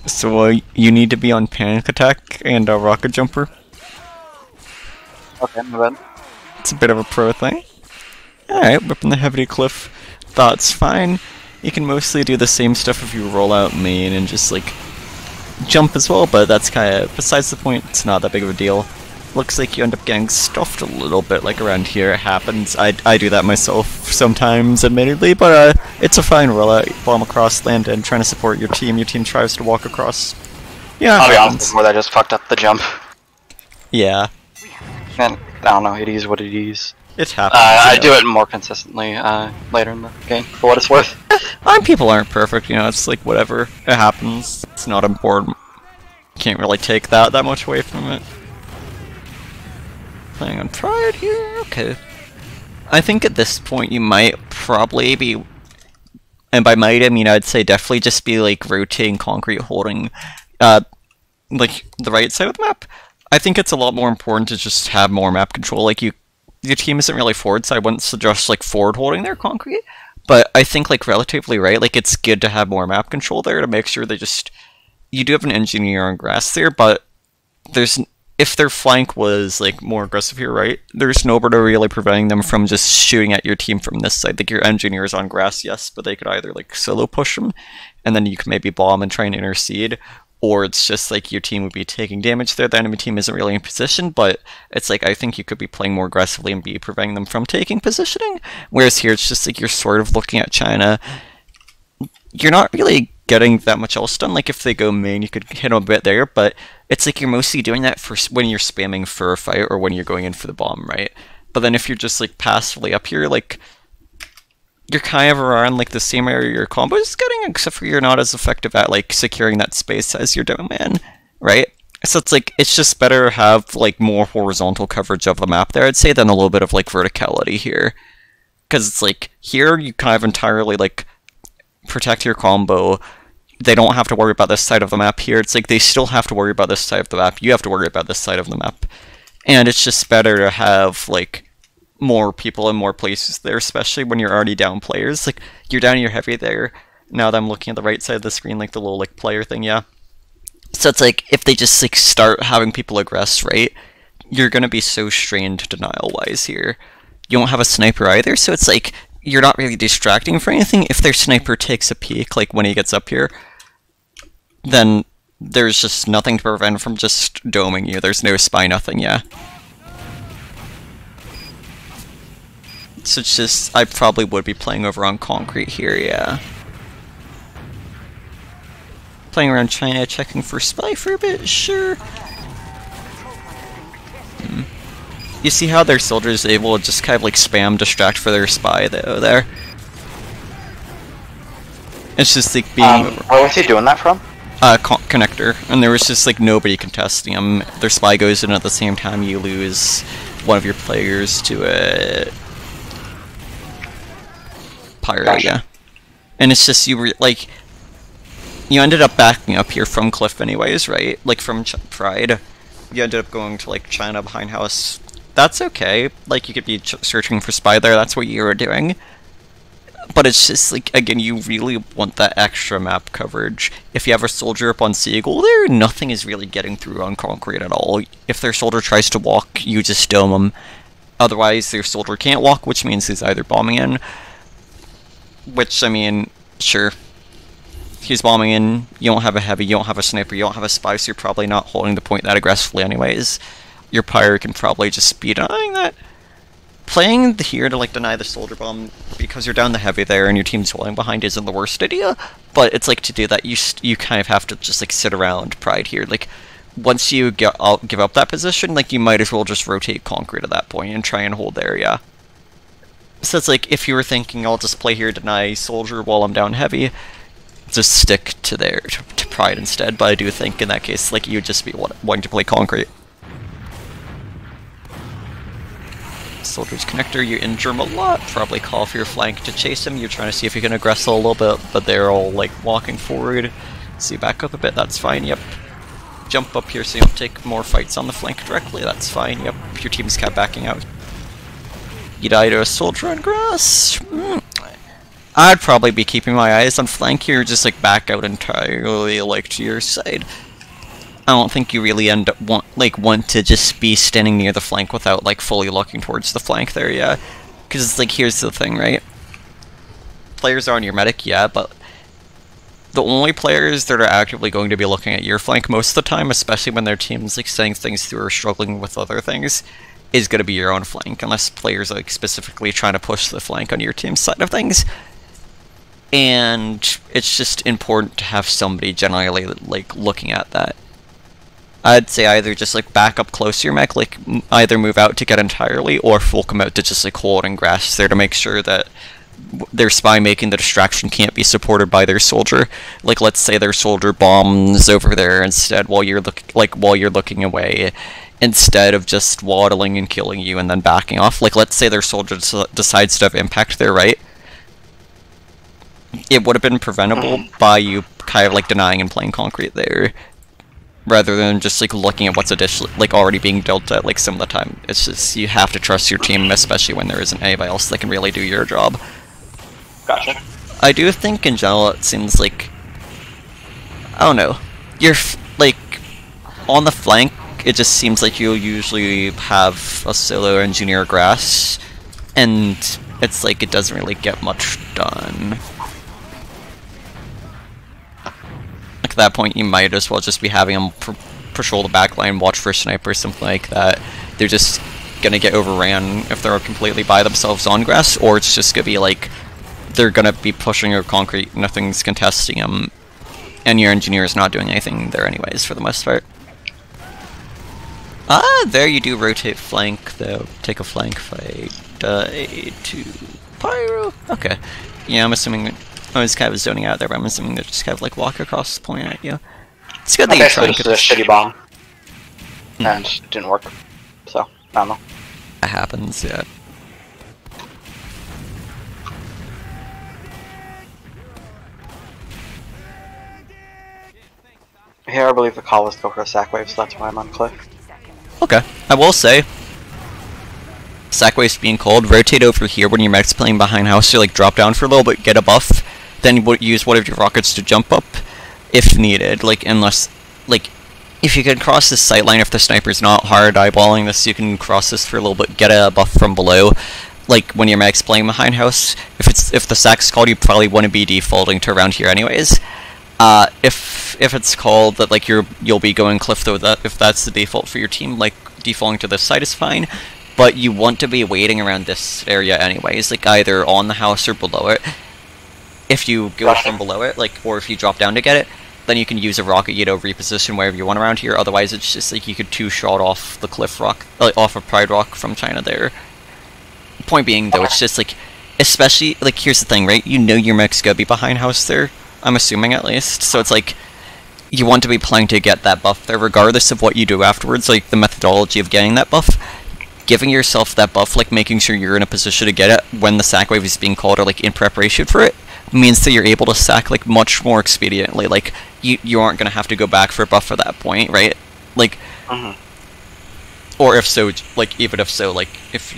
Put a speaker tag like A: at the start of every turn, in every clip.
A: So you need to be on Panic Attack and Rocket Jumper.
B: Okay, my bad.
A: It's a bit of a pro thing. Alright, whipping the heavy cliff. That's fine. You can mostly do the same stuff if you roll out main and just like jump as well, but that's kind of besides the point. It's not that big of a deal. Looks like you end up getting stuffed a little bit, like around here. It happens. I do that myself sometimes, admittedly, but it's a fine rollout. Bomb across land and trying to support your team. Your team tries to walk across. Yeah,
B: I'll be honest, before that just fucked up the jump.
A: Yeah.
B: And I don't know, it is what it is.
A: It happens.
B: I do it more consistently later in the game, for what it's worth.
A: People aren't perfect, you know, it's like whatever. It happens. It's not important. Can't really take that much away from it. Playing on Pride here, okay. I think at this point you might probably be, and by might I mean I'd say definitely just be like rotating concrete, holding like the right side of the map. I think it's a lot more important to just have more map control. Like your team isn't really forward, so I wouldn't suggest like forward holding their concrete. But I think like relatively right, like it's good to have more map control there to make sure they just, you do have an engineer on grass there, but there's, if their flank was like more aggressive here, right, there's nobody really preventing them from just shooting at your team from this side. Like your engineer is on grass, yes, but they could either like solo push them, and then you can maybe bomb and try and intercede, or it's just like your team would be taking damage there. The enemy team isn't really in position, but it's like I think you could be playing more aggressively and be preventing them from taking positioning. Whereas here it's just like you're sort of looking at China. You're not really getting that much else done. Like if they go main, you could hit them a bit there, but it's like you're mostly doing that for when you're spamming for a fight or when you're going in for the bomb, right? But then if you're just like passively up here, like you're kind of around like the same area your combo is getting, except for you're not as effective at like securing that space as your dome man, right? So it's like it's just better to have like more horizontal coverage of the map there, I'd say, than a little bit of like verticality here, because it's like here you kind of entirely like protect your combo. They don't have to worry about this side of the map here. It's like they still have to worry about this side of the map. You have to worry about this side of the map, and it's just better to have like more people in more places there, especially when you're already down players. Like you're down your heavy there. Now that I'm looking at the right side of the screen, like the little like player thing, yeah. So it's like if they just like start having people aggress, right, you're gonna be so strained denial wise here. You don't have a sniper either, so it's like you're not really distracting for anything. If their sniper takes a peek, like when he gets up here, then there's just nothing to prevent from just doming you. There's no spy, nothing, yeah. So it's just, I probably would be playing over on concrete here, yeah. Playing around China, checking for spy for a bit, sure. You see how their soldiers are able to just kind of like spam distract for their spy though there? It's just like being...
B: where was he doing that from?
A: Connector, and there was just like nobody contesting him. Their spy goes in at the same time you lose one of your players to a pirate, gotcha. Yeah. And it's just you you ended up backing up here from Cliff anyways, right? Like from Pride, you ended up going to like China behind house. That's okay. Like you could be searching for spy there. That's what you were doing. But it's just like, again, you really want that extra map coverage. If you have a soldier up on Seagull there, nothing is really getting through on concrete at all. If their soldier tries to walk, you just dome them. Otherwise, their soldier can't walk, which means he's either bombing in. Which, I mean, sure. He's bombing in, you don't have a heavy, you don't have a sniper, you don't have a spy, so you're probably not holding the point that aggressively anyways. Your pyre can probably just be denying that. Playing here to like deny the soldier bomb because you're down the heavy there and your team's holding behind isn't the worst idea, but it's like to do that you kind of have to just like sit around Pride here. Like once you give up that position, like you might as well just rotate concrete at that point and try and hold there, yeah. So it's like if you were thinking I'll just play here deny soldier while I'm down heavy, just stick to there to Pride instead. But I do think in that case like you'd just be wanting to play concrete. Soldier's connector, you injure him a lot, probably call for your flank to chase him. You're trying to see if you can aggress a little bit, but they're all like walking forward. So you back up a bit, that's fine, yep. Jump up here so you don't take more fights on the flank directly, that's fine, yep. Your team's kept backing out. You die to a soldier on grass. I'd probably be keeping my eyes on flank here, just like back out entirely like to your side. I don't think you really end up want to just be standing near the flank without like fully looking towards the flank there, yeah. Because it's like, here's the thing, right? Players are on your medic, yeah, but the only players that are actively going to be looking at your flank most of the time, especially when their team's like saying things through or struggling with other things, is going to be your own flank, unless players are like specifically trying to push the flank on your team's side of things. And it's just important to have somebody generally like looking at that. I'd say either just like back up close to your mech, like either move out to get entirely, or full come out to just like hold and grass there to make sure that their spy making the distraction can't be supported by their soldier. Like let's say their soldier bombs over there instead while you're looking away, instead of just waddling and killing you and then backing off. Like let's say their soldier decides to have impact there, right? It would have been preventable by you kind of like denying and playing concrete there, rather than just like looking at what's additionally like already being dealt at like some of the time. It's just, you have to trust your team, especially when there isn't anybody else that can really do your job.
B: Gotcha.
A: I do think in general it seems like, I don't know, you're like on the flank, it just seems like you'll usually have a solo engineer grass, and it's like it doesn't really get much done. Like at that point you might as well just be having them patrol the back line, watch for a sniper or something like that. They're just gonna get overran if they're completely by themselves on grass, or it's just gonna be like they're gonna be pushing your concrete, nothing's contesting them, and your engineer is not doing anything there anyways for the most part. Ah, there you do rotate flank though. Take a flank fight. To pyro. Okay. Yeah, I'm assuming I was kind of zoning out there, but I'm assuming they just kind of like walk across the point at you. It's good that you're trying to
B: get a shitty bomb. And it didn't work. So, I don't know.
A: That happens, yeah.
B: Here I believe the call was to go for a sack wave, so that's why I'm on cliff.
A: Okay. I will say, sack wave's being called, rotate over here when your mech's playing behind house, so like drop down for a little bit, get a buff, then use one of your rockets to jump up, if needed, like unless, like, if you can cross this sight line, if the sniper's not hard eyeballing this, you can cross this for a little bit, get a buff from below. Like when your mech's playing behind house, if the sack's called, you probably want to be defaulting to around here anyways. If it's called that like you'll be going cliff though, that if that's the default for your team, like defaulting to this side is fine, but you want to be waiting around this area anyways, like either on the house or below it. If you go from below it, like, or if you drop down to get it, then you can use a rocket, reposition wherever you want around here. Otherwise, it's just like you could two-shot off the cliff rock, like off of Pride Rock from China there. Point being though, it's just like, especially like here's the thing, right? You know your mech's gonna be behind house there. I'm assuming at least. So it's like you want to be playing to get that buff there, regardless of what you do afterwards. Like the methodology of getting that buff, giving yourself that buff, like making sure you're in a position to get it when the sack wave is being called, or like in preparation for it, means that you're able to sack like much more expediently. Like you aren't gonna have to go back for a buff at that point, right? Like, or if so, like even if so, like if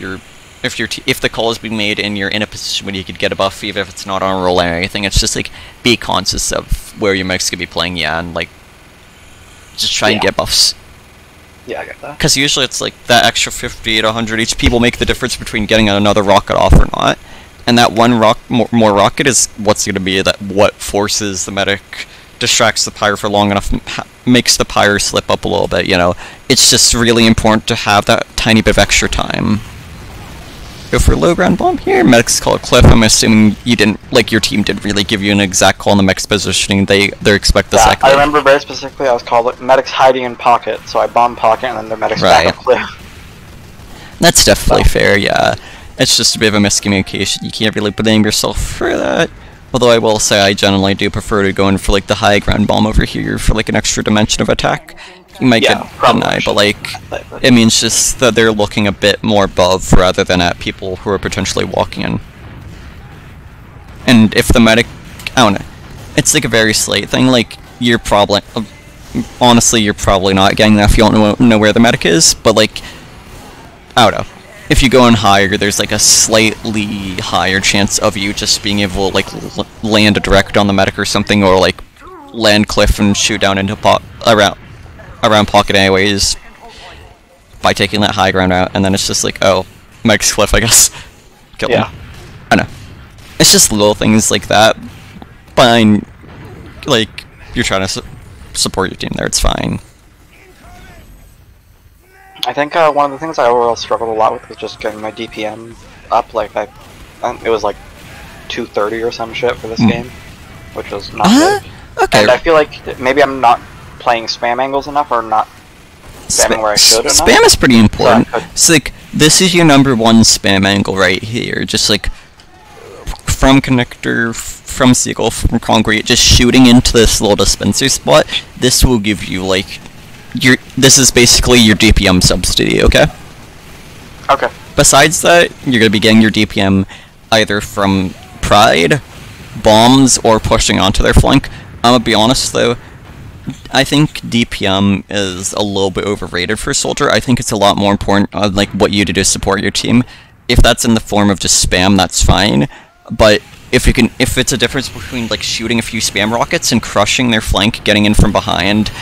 A: the call is being made and you're in a position where you could get a buff, even if it's not on a roll or anything, it's just like be conscious of where your mech's gonna be playing, and like just try and get buffs.
B: Yeah, I get that.
A: Because usually it's like that extra 50 to 100 HP will make the difference between getting another rocket off or not. And that one more rocket is what's going to be what forces the medic, distracts the pyre for long enough, makes the pyre slip up a little bit, you know. It's just really important to have that tiny bit of extra time. Go for a low ground bomb here. Medics call it cliff. I'm assuming you didn't, like your team didn't really give you an exact call on the medic's positioning. They expect the second.
B: I remember very specifically I was called medics hiding in pocket, so I bombed pocket and then the medics back up cliff.
A: That's definitely fair, yeah. It's just a bit of a miscommunication. You can't really blame yourself for that. Although I will say I generally do prefer to go in for like the high ground bomb over here for like an extra dimension of attack. You might get denied, but like it means just that they're looking a bit more above rather than at people who are potentially walking in. And if the medic, I don't know, it's like a very slight thing. Like you're probably, honestly, you're probably not getting that if you don't know where the medic is. But like, I don't know. if you go in higher, there's like a slightly higher chance of you just being able to like land a direct on the medic or something, or like land cliff and shoot down into around pocket anyways by taking that high ground out, and then it's just like, oh, medic's cliff, I guess. Kill him. I know. It's just little things like that. Fine, like you're trying to support your team there, it's fine.
B: I think one of the things I overall struggled a lot with was just getting my DPM up. Like it was like 230 or some shit for this game, which was not good.
A: Okay.
B: And I feel like maybe I'm not playing spam angles enough, or not spamming where I should enough.
A: Spam is pretty important. So like, this is your #1 spam angle right here. Just like from connector, from seagull, from concrete, just shooting into this little dispenser spot. This will give you like this is basically your DPM subsidy, okay?
B: Okay.
A: Besides that, you're gonna be getting your DPM either from Pride, bombs, or pushing onto their flank. I'm gonna be honest though, I think DPM is a little bit overrated for Soldier. I think it's a lot more important on like what you do to support your team. If that's in the form of just spam, that's fine. But if it's a difference between like shooting a few spam rockets and crushing their flank, getting in from behind,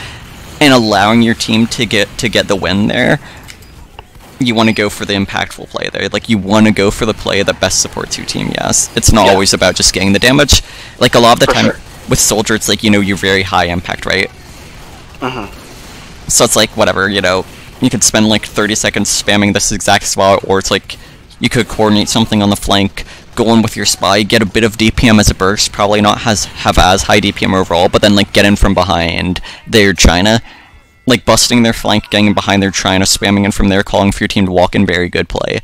A: and allowing your team to get the win there, you want to go for the impactful play there. Like, you want to go for the play that best supports your team, yes. It's not always about just getting the damage. Like, a lot of the time, with Soldier, it's like, you know, you're very high impact, right? So it's like, whatever, you know, you could spend like 30 seconds spamming this exact spot, or it's like, you could coordinate something on the flank, go in with your spy, get a bit of DPM as a burst, probably not have as high DPM overall, but then like get in from behind their China, like busting their flank, getting behind their China, spamming in from there, calling for your team to walk in, very good play.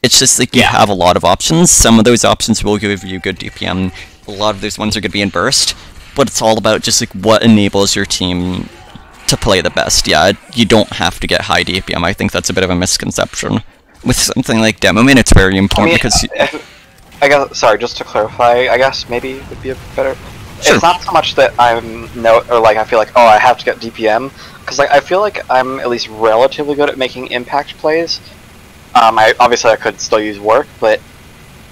A: It's just like you have a lot of options. Some of those options will give you good DPM, a lot of those ones are going to be in burst, but it's all about just like what enables your team to play the best. Yeah, you don't have to get high DPM. I think that's a bit of a misconception. With something like Demo Man, it's very important because...
B: I guess, sorry, just to clarify, I guess maybe it would be a better...
A: Sure.
B: It's not so much that I feel like, oh, I have to get DPM, because like, I feel like I'm at least relatively good at making impact plays. Obviously I could still use work, but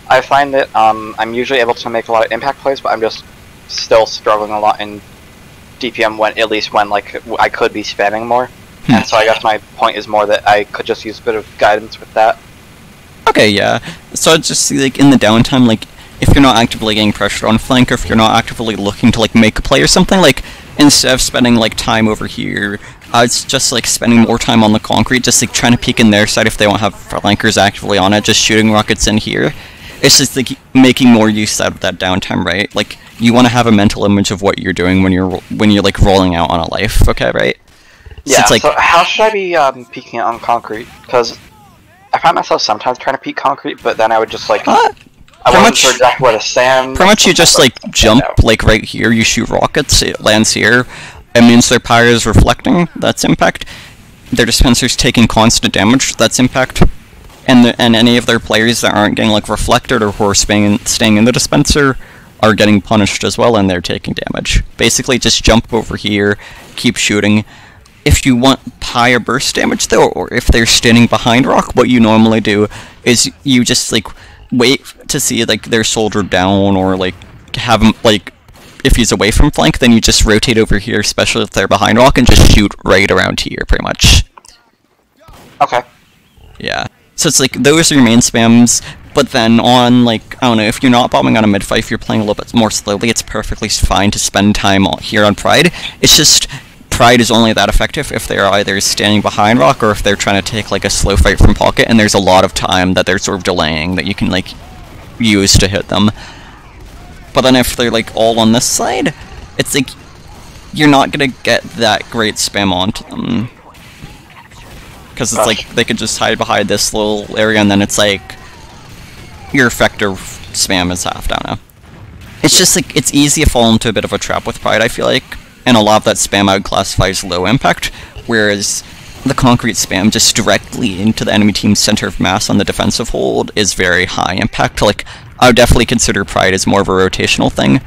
B: I find that I'm usually able to make a lot of impact plays, but I'm just still struggling a lot in DPM when like I could be spamming more. And so I guess my point is more that I could just use a bit of guidance with that.
A: Okay, yeah. So I'd just see, like, in the downtime, like, if you're not actively getting pressured on flank, or if you're not actively looking to, like, make a play or something, like, instead of spending, like, time over here, I was just, like, spending more time on the concrete, just, like, trying to peek in their side if they don't have flankers actively on it, just shooting rockets in here. It's just, like, making more use out of that downtime, right? Like, you want to have a mental image of what you're doing when you're like, rolling out on a life, okay, right?
B: Yeah,
A: so, it's like,
B: so how should I be peeking on concrete? Because I find myself sometimes trying to peek concrete, but then I would just like I wasn't sure exactly where to stand.
A: Pretty much you just like jump like right here, you shoot rockets, it lands here, it means their pyre is reflecting, that's impact. Their dispenser's taking constant damage, that's impact. And any of their players that aren't getting like reflected or who are staying in the dispenser are getting punished as well, and they're taking damage. Basically just jump over here, keep shooting. If you want higher burst damage though, or if they're standing behind rock, what you normally do is you just like wait to see like their soldier down, or like have him like, if he's away from flank, then you just rotate over here, especially if they're behind rock, and just shoot right around here pretty much.
B: Okay.
A: Yeah. So it's like those are your main spams, but then on like, I don't know, if you're not bombing on a mid-fight, if you're playing a little bit more slowly, it's perfectly fine to spend time here on Pride. It's just Pride is only that effective if they're either standing behind rock or if they're trying to take like a slow fight from pocket, and there's a lot of time that they're sort of delaying that you can like use to hit them. But then if they're like all on this side, it's like you're not gonna get that great spam onto them, because it's like they could just hide behind this little area, and then it's like your effective spam is half down now. It's just like it's easy to fall into a bit of a trap with Pride, I feel like. And a lot of that spam I would classify as low impact, whereas the concrete spam just directly into the enemy team's center of mass on the defensive hold is very high impact. Like, I would definitely consider Pride as more of a rotational thing.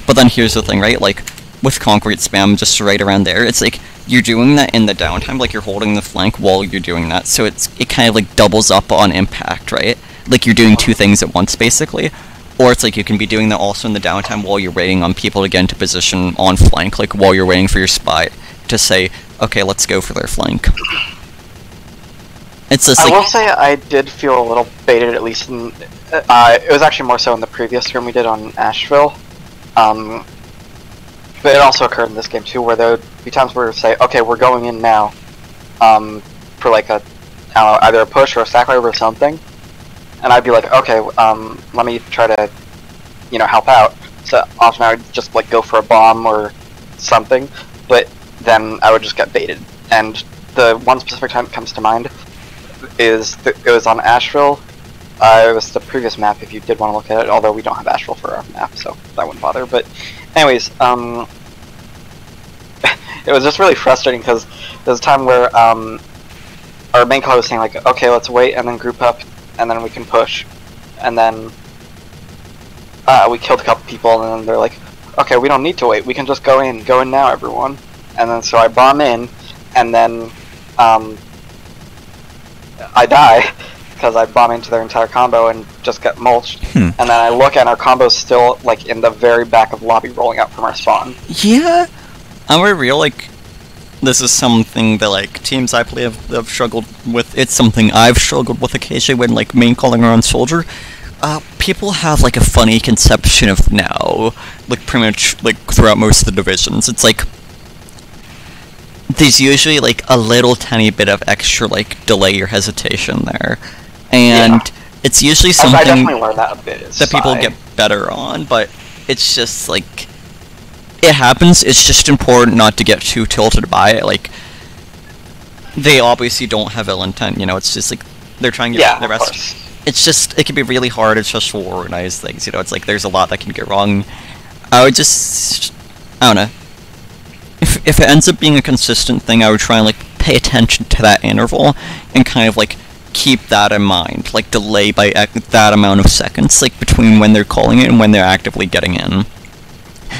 A: But then here's the thing, right? Like, with concrete spam just right around there, it's like, you're doing that in the downtime, like you're holding the flank while you're doing that, so it kind of like doubles up on impact, right? Like you're doing two things at once, basically. Or it's like you can be doing that also in the downtime while you're waiting on people to get into position on flank, like while you're waiting for your spy to say, okay, let's go for their flank. It's just
B: I will say I did feel a little baited, at least in... it was actually more so in the previous stream we did on Asheville. But it also occurred in this game too, where there would be times where we would say, okay, we're going in now, for like a, either a push or a stack wave or something. And I'd be like, okay, let me try to, help out. So often I would just like go for a bomb or something, but then I would just get baited. And the one specific time that comes to mind is it was on Asheville. It was the previous map if you did want to look at it, although we don't have Asheville for our map, so that wouldn't bother. But anyways, it was just really frustrating because there was a time where our main caller was saying like, okay, let's wait and then group up and then we can push. And then we killed a couple people and then they're like, okay, we don't need to wait, we can just go in now, everyone. And then so I bomb in and then I die because I bomb into their entire combo and just get mulched. And then I look and our combo's still like in the very back of the lobby rolling out from our spawn.
A: Yeah, I'm very real, like, this is something that, like, teams I play have struggled with. It's something I've struggled with occasionally when, like, main calling around Soldier. People have, like, a funny conception of now, like, pretty much, like, throughout most of the divisions. It's like, there's usually, like, a little tiny bit of extra, like, delay or hesitation there. And it's usually something
B: I definitely learned that a bit.
A: That people get better on, but it's just, like, it happens. It's just important not to get too tilted by it. Like, they obviously don't have ill intent, it's just like they're trying to get the rest. It's just, it can be really hard. It's just for organized things, it's like there's a lot that can get wrong. I would just, I don't know, if it ends up being a consistent thing, I would try and like pay attention to that interval and kind of like keep that in mind, like delay by that amount of seconds, like between when they're calling it and when they're actively getting in.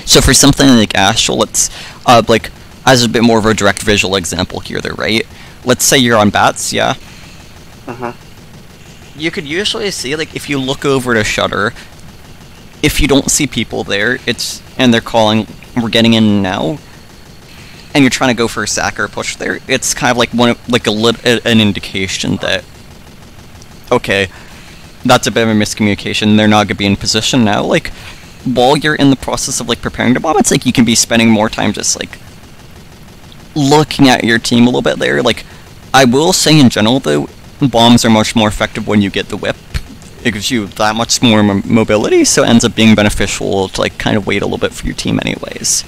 A: So for something like Astral, let's, like, as a bit more of a direct visual example here, though, right? Let's say you're on bats, yeah? You could usually see, like, if you look over to Shutter, if you don't see people there, and they're calling, we're getting in now, and you're trying to go for a sack or a push there, it's kind of like an indication that, okay, that's a bit of a miscommunication, they're not going to be in position now, like, while you're in the process of, like, preparing to bomb, it's like you can be spending more time just, like, looking at your team a little bit there. Like, I will say in general, though, bombs are much more effective when you get the whip. It gives you that much more mobility, so it ends up being beneficial to, like, kind of wait a little bit for your team anyways.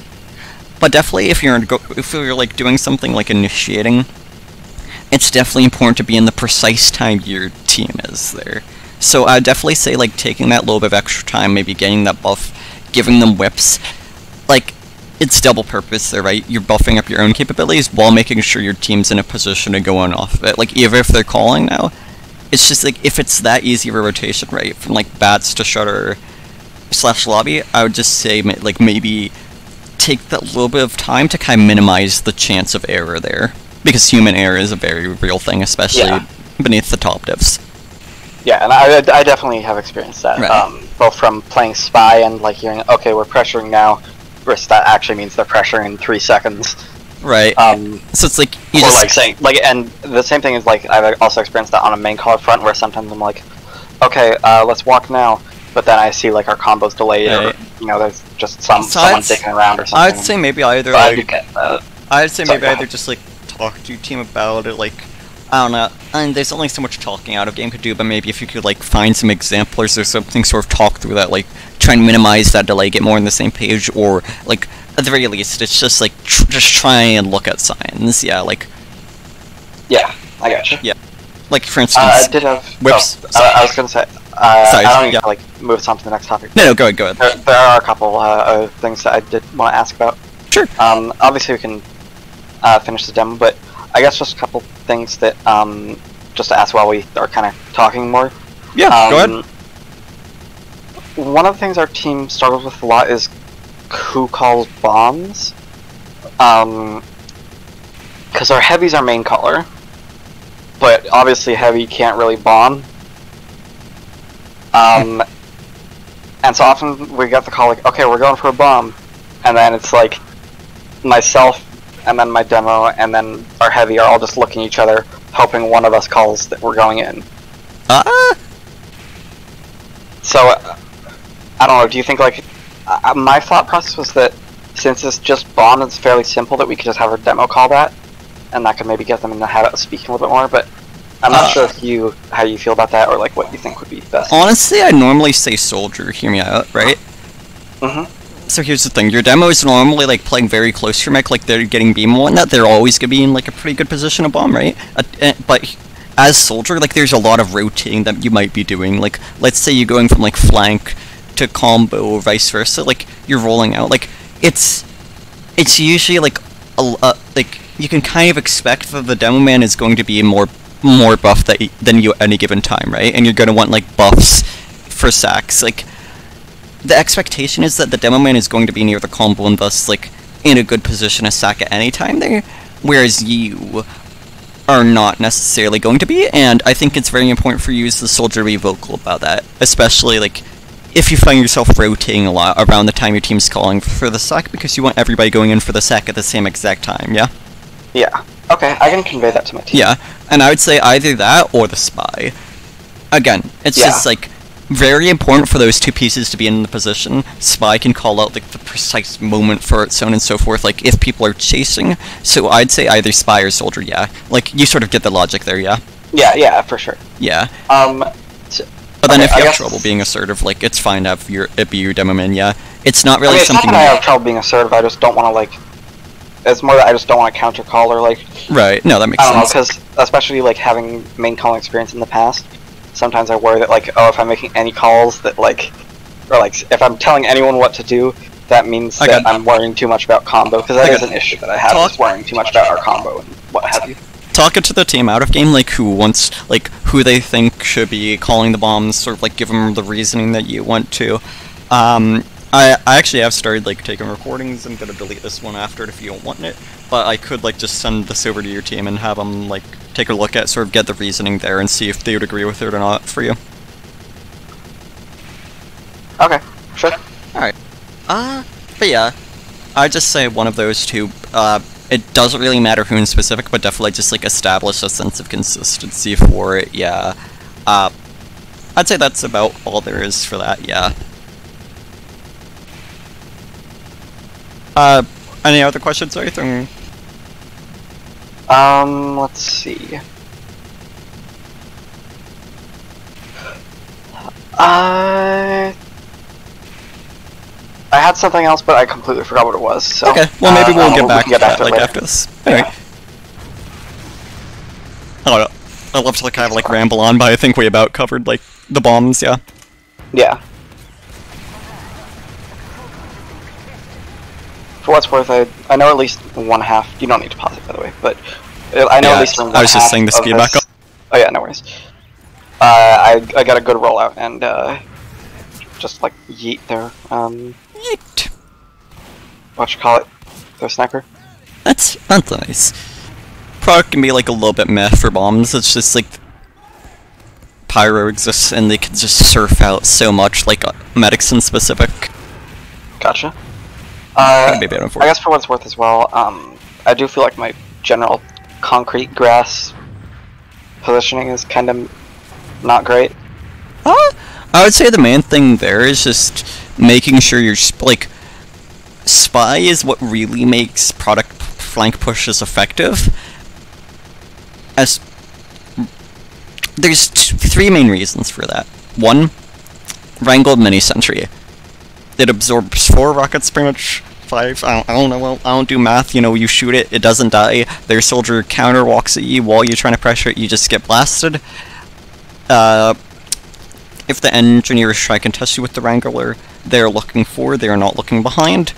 A: But definitely, if you're like, doing something like initiating, it's definitely important to be in the precise time your team is there. So I'd definitely say, like, taking that little bit of extra time, maybe getting that buff, giving them whips, like, it's double purpose there, right? You're buffing up your own capabilities while making sure your team's in a position to go on off of it. Like, even if they're calling now, it's just, like, if it's that easy of a rotation, right, from, like, bats to Shutter / lobby, I would just say, like, maybe take that little bit of time to kind of minimize the chance of error there. Because human error is a very real thing, especially beneath the top divs.
B: Yeah, and I definitely have experienced that,
A: right.
B: Both from playing Spy and, like, hearing, okay, we're pressuring now, versus that actually means they're pressuring in 3 seconds.
A: Right. So it's like, you
B: just... like, saying, like, and the same thing is, like, I've also experienced that on a main caller front, where sometimes I'm like, okay, let's walk now, but then I see, like, our combos delayed,
A: right.
B: Or, there's just someone dicking around or something.
A: I'd say maybe either, either just, like, talk to your team about it, like, I don't know, and there's only so much talking out of game could do, but maybe if you could, like, find some examples or something, sort of talk through that, like, try and minimize that delay, get more on the same page, or, like, at the very least, it's just, like, just try and look at signs, yeah, like...
B: Yeah, I gotcha.
A: Yeah. Like, for instance...
B: I did have...
A: Whips.
B: I was gonna say... I don't need to, like, move on to the next topic.
A: No, go ahead.
B: There are a couple of things that I did want to ask about.
A: Sure.
B: Obviously we can finish the demo, but I guess just a couple things that, just to ask while we are kind of talking more.
A: Yeah, go ahead.
B: One of the things our team struggles with a lot is who calls bombs. because our heavy's our main color, but obviously heavy can't really bomb. And so often we get the call like, okay, we're going for a bomb, and then it's like myself and then my demo and then our heavy are all just looking at each other, hoping one of us calls that we're going in. So I don't know. Do you think like my thought process was that since it's just bomb, it's fairly simple that we could just have our demo call that, and that could maybe get them in the habit of speaking a little bit more. But I'm not sure if how you feel about that, or like what you think would be best.
A: Honestly, I normally say soldier. Hear me out, right? So here's the thing: your demo is normally like playing very close to your mech, like they're getting beam and whatnot. They're always gonna be in like a pretty good position to bomb, right? But as soldier, like there's a lot of rotating that you might be doing. Like let's say you're going from like flank to combo or vice versa. Like you're rolling out. Like it's usually like like you can kind of expect that the demo man is going to be more buff than you at any given time, right? And you're gonna want like buffs for sacks. Like the expectation is that the demo man is going to be near the combo and thus like in a good position to sack at any time there, whereas you are not necessarily going to be. And I think it's very important for you as the soldier to be vocal about that, especially like if you find yourself rotating a lot around the time your team's calling for the sack, because you want everybody going in for the sack at the same exact time. Yeah.
B: Yeah. Okay, I can convey that to my team.
A: Yeah, and I would say either that or the spy. Again, it's just like very important for those two pieces to be in the position. Spy can call out like the precise moment for its own and so forth, like if people are chasing. So I'd say either spy or soldier, yeah. Like you sort of get the logic there, yeah?
B: Yeah, for sure.
A: Yeah.
B: But
A: then if you have trouble being assertive, like it's fine to have it be your demo man, yeah. It's not really
B: it's
A: something
B: not that I have trouble being assertive, I just don't want to like... It's more that I just don't want to counter call or like...
A: Right, no, that makes sense.
B: I don't know, because especially like having main calling experience in the past, sometimes I worry that like, oh, if I'm making any calls that like... Or like, if I'm telling anyone what to do, that means that I'm worrying too much about combo, because that is an issue that I have, is worrying too much about our combo and what have you.
A: Talking to the team out of game, like who they think should be calling the bombs, sort of like give them the reasoning that you want to. I actually have started like taking recordings. I'm gonna delete this one after it if you don't want it, but I could like just send this over to your team and have them like take a look at, sort of get the reasoning there and see if they would agree with it or not for you.
B: Okay, sure.
A: Alright. But yeah, I'd just say one of those two. It doesn't really matter who in specific, but definitely just like establish a sense of consistency for it, yeah. I'd say that's about all there is for that, yeah. Any other questions or anything?
B: Let's see. I had something else, but I completely forgot what it was, so...
A: Okay, well maybe we'll get back to that, like, after this. Anyway. I I'd love to like, kind of like ramble on, but I think we about covered, like, the bombs, yeah.
B: Yeah. For what's worth, I know at least one half. You don't need to pause it, by the way, but I know at least one half.
A: I was just saying the speed back up.
B: Oh yeah, no worries. I got a good rollout and just like yeet there.
A: Yeet.
B: What you call it? Their sniper.
A: That's nice. Product can be like a little bit meh for bombs. It's just like pyro exists and they can just surf out so much, like medics in specific.
B: Gotcha. I guess for what it's worth as well, I do feel like my general concrete grass positioning is kind of not great.
A: I would say the main thing there is just making sure you're like spy is what really makes product flank pushes effective. As there's three main reasons for that. One, wrangled mini sentry. It absorbs 4 rockets, pretty much 5. I don't know. Well, I don't do math. You know, you shoot it, it doesn't die. Their soldier counter walks at you while you're trying to pressure it. You just get blasted. If the engineers try to contest you with the Wrangler, they're looking forward. They're not looking behind.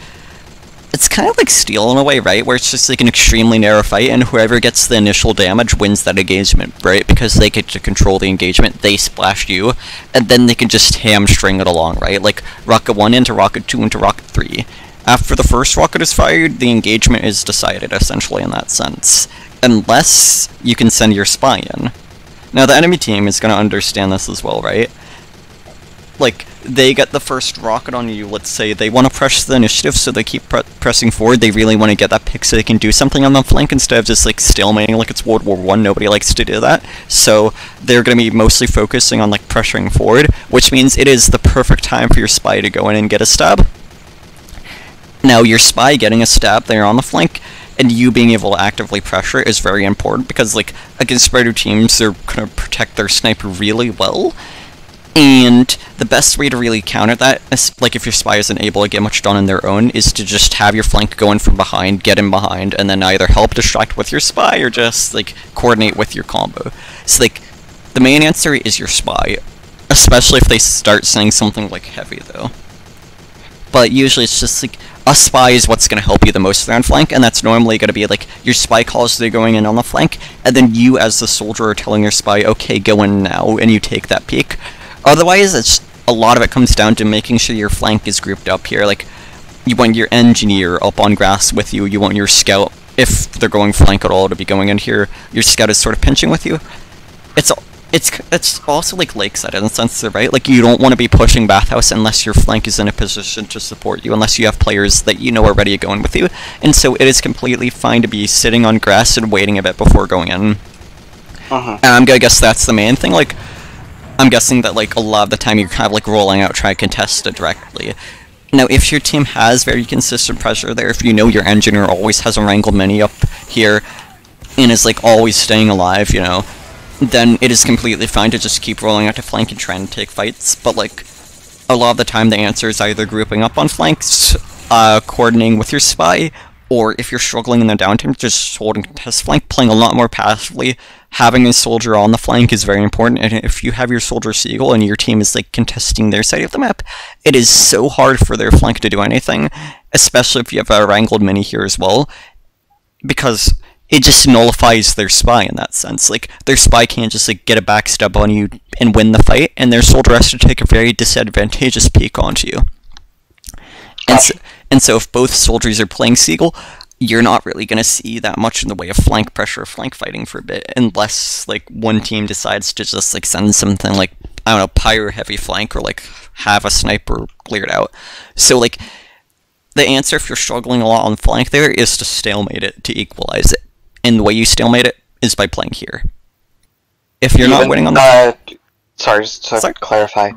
A: It's kind of like Steel in a way, right? Where it's just like an extremely narrow fight, and whoever gets the initial damage wins that engagement, right? Because they get to control the engagement, they splash you, and then they can just hamstring it along, right? Like Rocket 1 into Rocket 2 into Rocket 3. After the first rocket is fired, the engagement is decided, essentially, in that sense. unless you can send your spy in. Now the enemy team is going to understand this as well, right? Like, they get the first rocket on you, let's say they want to press the initiative, so they keep pressing forward, they really want to get that pick so they can do something on the flank instead of just like stalemating like it's World War I. Nobody likes to do that. So they're going to be mostly focusing on like pressuring forward, which means it is the perfect time for your spy to go in and get a stab. Now your spy getting a stab there on the flank, and you being able to actively pressure is very important, because like against spreader teams, they're going to protect their sniper really well. And the best way to really counter that, like if your spy isn't able to get much done on their own, is to just have your flank go in from behind, get in behind, and then either help distract with your spy or just like coordinate with your combo. So like, the main answer is your spy, especially if they start saying something like heavy though. But usually it's just like, a spy is what's going to help you the most there on flank, and that's normally going to be like, your spy calls they're going in on the flank, and then you as the soldier are telling your spy, okay, go in now, and you take that peek. Otherwise, a lot of it comes down to making sure your flank is grouped up here. Like, you want your engineer up on grass with you, you want your scout, if they're going flank at all, to be going in here. Your scout is sort of pinching with you. It's also like lakeside in a sense, right? Like, you don't want to be pushing bathhouse unless your flank is in a position to support you, unless you have players that you know are ready to go in with you. And so it is completely fine to be sitting on grass and waiting a bit before going in. And I'm gonna guess that's the main thing. Like, I'm guessing that like a lot of the time you're kind of like rolling out trying to contest it directly. Now if your team has very consistent pressure there, if you know your engineer always has a wrangled mini up here and is like always staying alive, you know, then it is completely fine to just keep rolling out to flank and trying to take fights. But like, a lot of the time the answer is either grouping up on flanks, coordinating with your spy, or if you're struggling in the downtime, just holding contest flank, playing a lot more passively. Having a soldier on the flank is very important, and if you have your soldier Seagull and your team is like contesting their side of the map, it is so hard for their flank to do anything, especially if you have a wrangled mini here as well, because it just nullifies their spy in that sense. Like, their spy can't just like get a backstab on you and win the fight, and their soldier has to take a very disadvantageous peek onto you. And so if both soldiers are playing Seagull, you're not really going to see that much in the way of flank pressure or flank fighting for a bit, unless like one team decides to just like send something like, I don't know, pyro heavy flank, or like have a sniper cleared out. So like, the answer if you're struggling a lot on flank there is to stalemate it, to equalize it. And the way you stalemate it is by playing here. If you're not winning on the...
B: Sorry, just to clarify.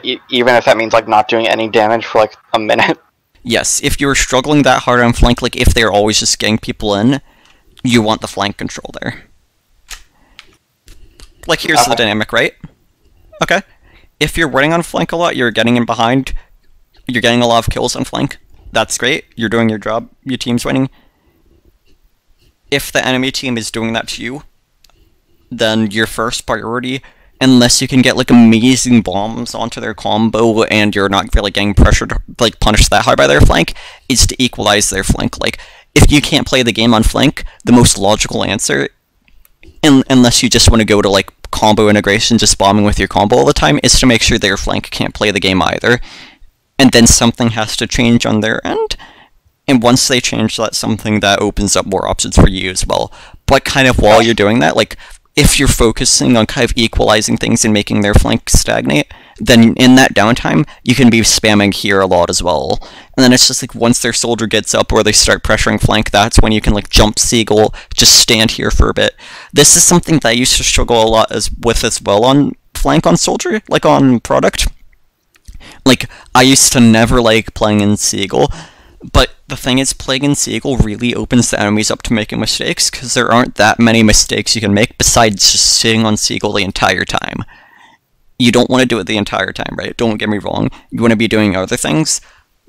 B: Even if that means like not doing any damage for like a minute?
A: Yes, if you're struggling that hard on flank, like if they're always just getting people in, you want the flank control there. Like, here's the dynamic, right? Okay. If you're winning on flank a lot, you're getting in behind, you're getting a lot of kills on flank. That's great, you're doing your job, your team's winning. If the enemy team is doing that to you, then your first priority, unless you can get like amazing bombs onto their combo and you're not really getting pressured, like punished that hard by their flank, is to equalize their flank. Like, if you can't play the game on flank, the most logical answer, unless you just want to go to like combo integration, just bombing with your combo all the time, is to make sure their flank can't play the game either. And then something has to change on their end. And once they change that something, that opens up more options for you as well. But kind of while you're doing that, like, if you're focusing on kind of equalizing things and making their flank stagnate, then in that downtime, you can be spamming here a lot as well. And then it's just like, once their soldier gets up or they start pressuring flank, that's when you can like jump Seagull, just stand here for a bit. This is something that I used to struggle a lot with as well on flank on soldier, like on product. Like, I used to never like playing in Seagull, but the thing is, playing in Seagull really opens the enemies up to making mistakes, because there aren't that many mistakes you can make besides just sitting on Seagull the entire time. You don't want to do it the entire time, right? Don't get me wrong. You want to be doing other things,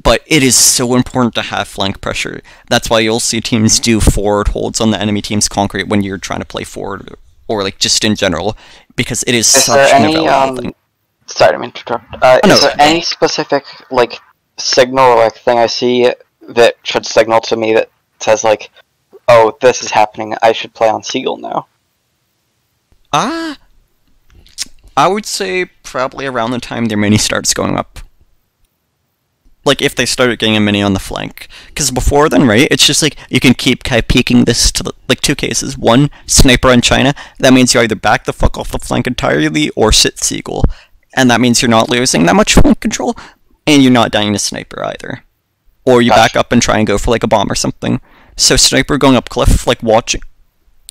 A: but it is so important to have flank pressure. That's why you'll see teams do forward holds on the enemy team's concrete when you're trying to play forward, or like just in general, because it is such an invaluable thing.
B: Sorry to interrupt. Is there any specific like signal or like thing I see that should signal to me that says like, oh, this is happening, I should play on Seagull now?
A: I would say probably around the time their mini starts going up. like if they started getting a mini on the flank. Because before then, right, it's just like you can keep kind of peeking this to like two cases. One, sniper on China. That means you either back the fuck off the flank entirely or sit Seagull. And that means you're not losing that much flank control, and you're not dying to sniper either. Or you back up and try and go for like a bomb or something. So sniper going up cliff, like watching,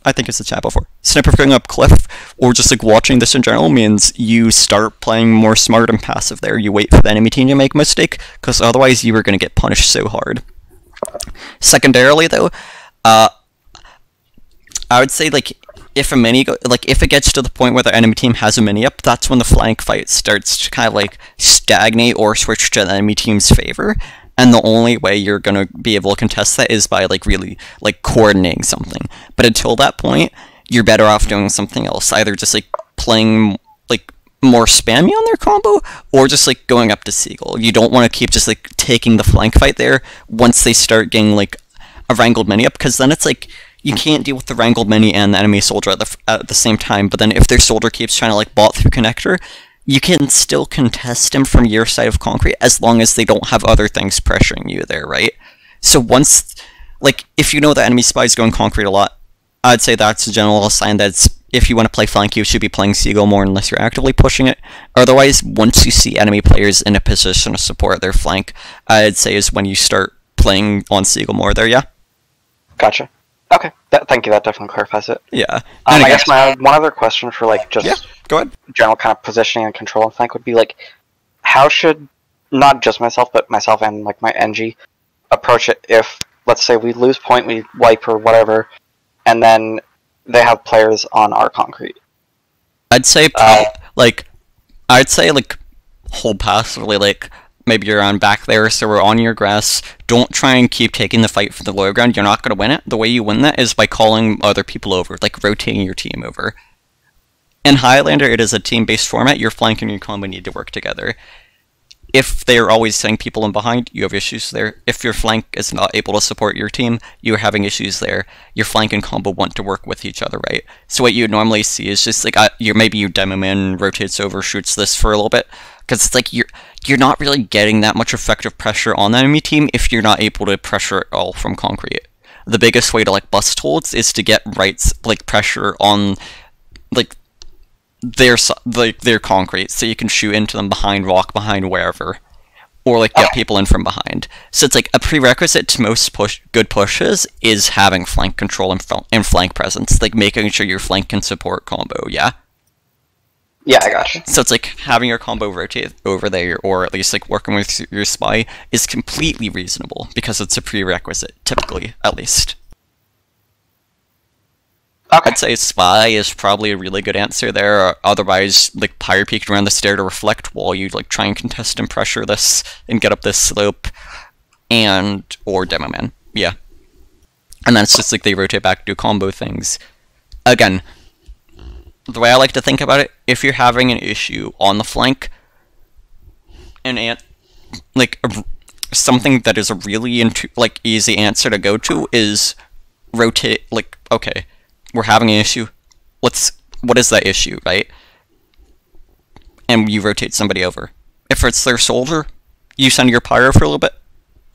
A: I think it's the chat before. Sniper going up cliff, or just like watching this in general, means you start playing more smart and passive there. You wait for the enemy team to make a mistake, because otherwise you are going to get punished so hard. Secondarily though, I would say like if a mini if it gets to the point where the enemy team has a mini up, that's when the flank fight starts to kind of like stagnate or switch to the enemy team's favor. And the only way you're gonna be able to contest that is by like really like coordinating something. But until that point, you're better off doing something else. Either just like playing like more spammy on their combo, or just like going up to Seagull. You don't want to keep just like taking the flank fight there once they start getting like a wrangled mini up, because then it's like you can't deal with the wrangled mini and the enemy soldier at the same time. But then if their soldier keeps trying to like bot through connector, you can still contest him from your side of concrete as long as they don't have other things pressuring you there, right? So once, like, if you know the enemy spy is going concrete a lot, I'd say that's a general sign that if you want to play flank, you should be playing Seagull more unless you're actively pushing it. Otherwise, once you see enemy players in a position to support their flank, I'd say is when you start playing on Seagull more there, yeah?
B: Gotcha. Okay, thank you, that definitely clarifies it.
A: Yeah.
B: I guess my one other question for like just
A: go ahead.
B: General kind of positioning and control and flank would be like, how should not just myself but myself and like my NG approach it if, let's say, we lose point, we wipe or whatever, and then they have players on our concrete?
A: I'd say hold passively, like maybe you're on back there, so we're on your grass. Don't try and keep taking the fight for the lower ground. You're not going to win it. The way you win that is by calling other people over, like rotating your team over. In Highlander, it is a team-based format. Your flank and your combo need to work together. If they're always sending people in behind, you have issues there. If your flank is not able to support your team, you're having issues there. Your flank and combo want to work with each other, right? So what you normally see is just like maybe your demo man rotates over, shoots this for a little bit, because it's like you're not really getting that much effective pressure on the enemy team if you're not able to pressure it all from concrete. The biggest way to like bust holds is to get pressure on like their concrete, so you can shoot into them behind rock, behind wherever, or like get people in from behind. So it's like a prerequisite to most good pushes is having flank control and flank presence, like making sure your flank can support combo. Yeah.
B: Yeah, I gotcha.
A: So it's like having your combo rotate over there, or at least like working with your spy, is completely reasonable because it's a prerequisite, typically, at least.
B: Okay.
A: I'd say spy is probably a really good answer there. Otherwise, like pyre peeked around the stair to reflect while you like try and contest and pressure this and get up this slope, or demo man. Yeah. And then it's just like they rotate back, do combo things. Again, the way I like to think about it, if you're having an issue on the flank, something that is a really easy answer to go to is rotate. Like, okay, we're having an issue. What is that issue, right? And you rotate somebody over. If it's their soldier, you send your pyro for a little bit.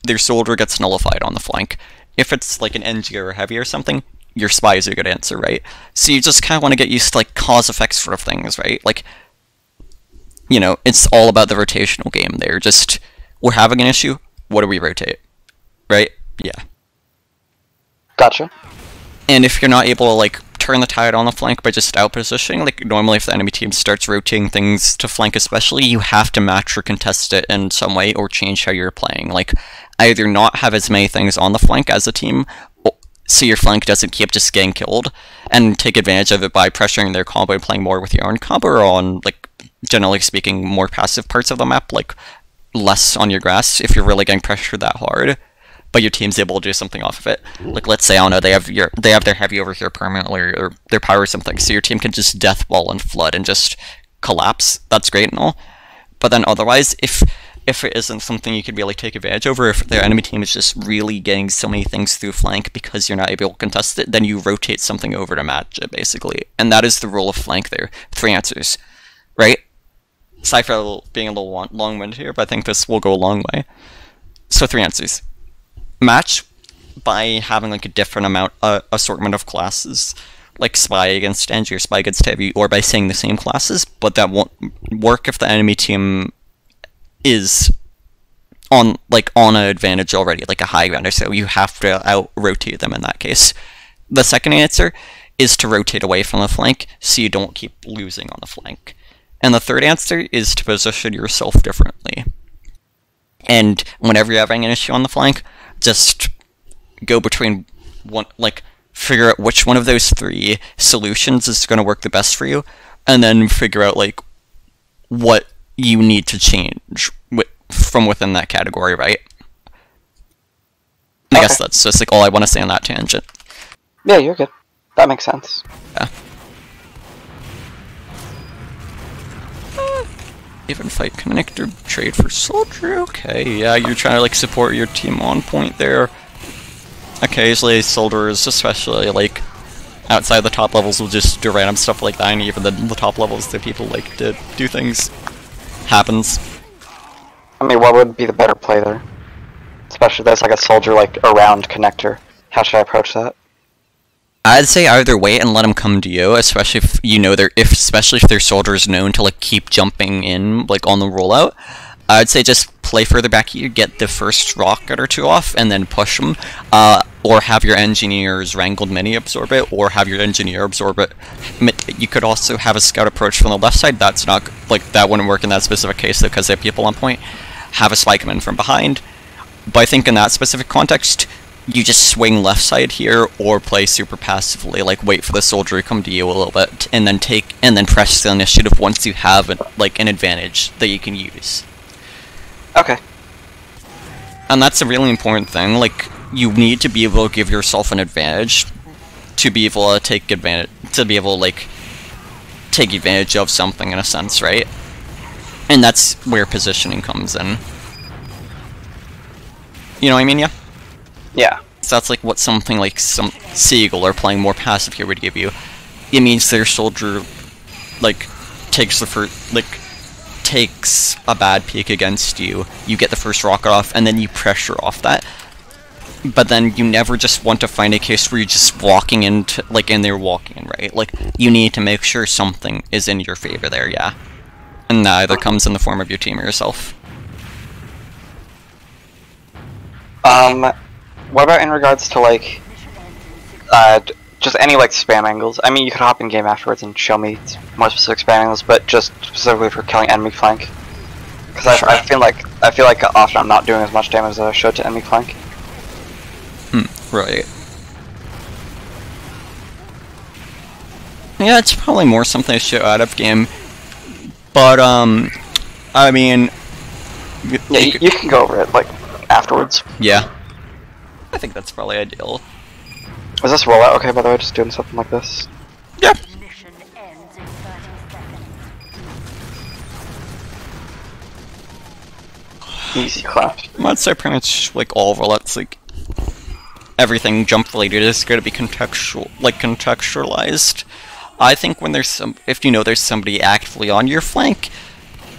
A: Their soldier gets nullified on the flank. If it's like an NG or a heavy or something, your spy is a good answer, right? So you just kind of want to get used to like cause-effect sort of things, right? Like, you know, it's all about the rotational game there. Just, we're having an issue, what do we rotate? Right? Yeah.
B: Gotcha.
A: And if you're not able to like turn the tide on the flank by just out-positioning, like normally if the enemy team starts rotating things to flank especially, you have to match or contest it in some way or change how you're playing. Like, either not have as many things on the flank as a team, so your flank doesn't keep just getting killed, and take advantage of it by pressuring their combo and playing more with your own combo, or on, like, generally speaking, more passive parts of the map, like, less on your grass if you're really getting pressured that hard, but your team's able to do something off of it. Like, let's say, I don't know, they have their heavy over here permanently, or their power or something, so your team can just death ball and flood and just collapse. That's great and all. But then otherwise, if it isn't something you could really take advantage of, or if their enemy team is just really getting so many things through flank because you're not able to contest it, then you rotate something over to match it, basically. And that is the rule of flank there. 3 answers. Right? Sorry for being a little long-winded here, but I think this will go a long way. So 3 answers. Match by having like a different assortment of classes, like spy against Angie or spy against heavy, or by saying the same classes, but that won't work if the enemy team is on an advantage already, like a Highlander, so you have to out-rotate them in that case. The second answer is to rotate away from the flank, so you don't keep losing on the flank. And the third answer is to position yourself differently. And whenever you're having an issue on the flank, just go between one, like, figure out which one of those 3 solutions is going to work the best for you, and then figure out, like, what you need to change from within that category, right? I guess that's just, like, all I want to say on that tangent.
B: Yeah, you're good. That makes sense.
A: Yeah. Even fight connector, trade for soldier, okay, yeah, you're trying to, like, support your team on point there. Occasionally, soldiers, especially, like, outside the top levels, will just do random stuff like that, and even the top levels, the people like to do things. Happens.
B: I mean, what would be the better play there? Especially if there's, like, a soldier, like, around connector. How should I approach that?
A: I'd say either wait and let them come to you, especially if you know especially if their soldiers known to like keep jumping in like on the rollout. I'd say just play further back here, get the first rocket or 2 off, and then push them. Or have your engineers wrangled mini absorb it, or have your engineer absorb it. You could also have a scout approach from the left side. That's not like that wouldn't work in that specific case though, because they have people on point. Have a spy come in from behind. But I think in that specific context, you just swing left side here, or play super passively, like wait for the soldier to come to you a little bit, and then press the initiative once you have like an advantage that you can use.
B: Okay.
A: And that's a really important thing. Like, you need to be able to give yourself an advantage to be able to take advantage of something in a sense, right? And that's where positioning comes in. You know what I mean? Yeah.
B: Yeah.
A: So that's like what something like some Seagull or playing more passive here would give you. It means their soldier like takes a bad peek against you, you get the first rocket off, and then you pressure off that. But then you never just want to find a case where you're just walking into, like, in there walking in, right? Like, you need to make sure something is in your favor there, yeah. And that either comes in the form of your team or yourself.
B: What about in regards to, like, just any, like, spam angles? I mean, you could hop in game afterwards and show me more specific spam angles, but just specifically for killing enemy flank. Because I feel like often I'm not doing as much damage as I should to enemy flank.
A: Right. Yeah, it's probably more something I should out of game. But, I mean...
B: Yeah, you can go over it, like, afterwards.
A: Yeah. I think that's probably ideal.
B: Is this rollout okay, by the way, just doing something like this?
A: Yeah.
B: Easy clap.
A: I'd say pretty much, like, all rollouts, like, everything jump related is going to be contextualized. I think when there's if you know there's somebody actively on your flank,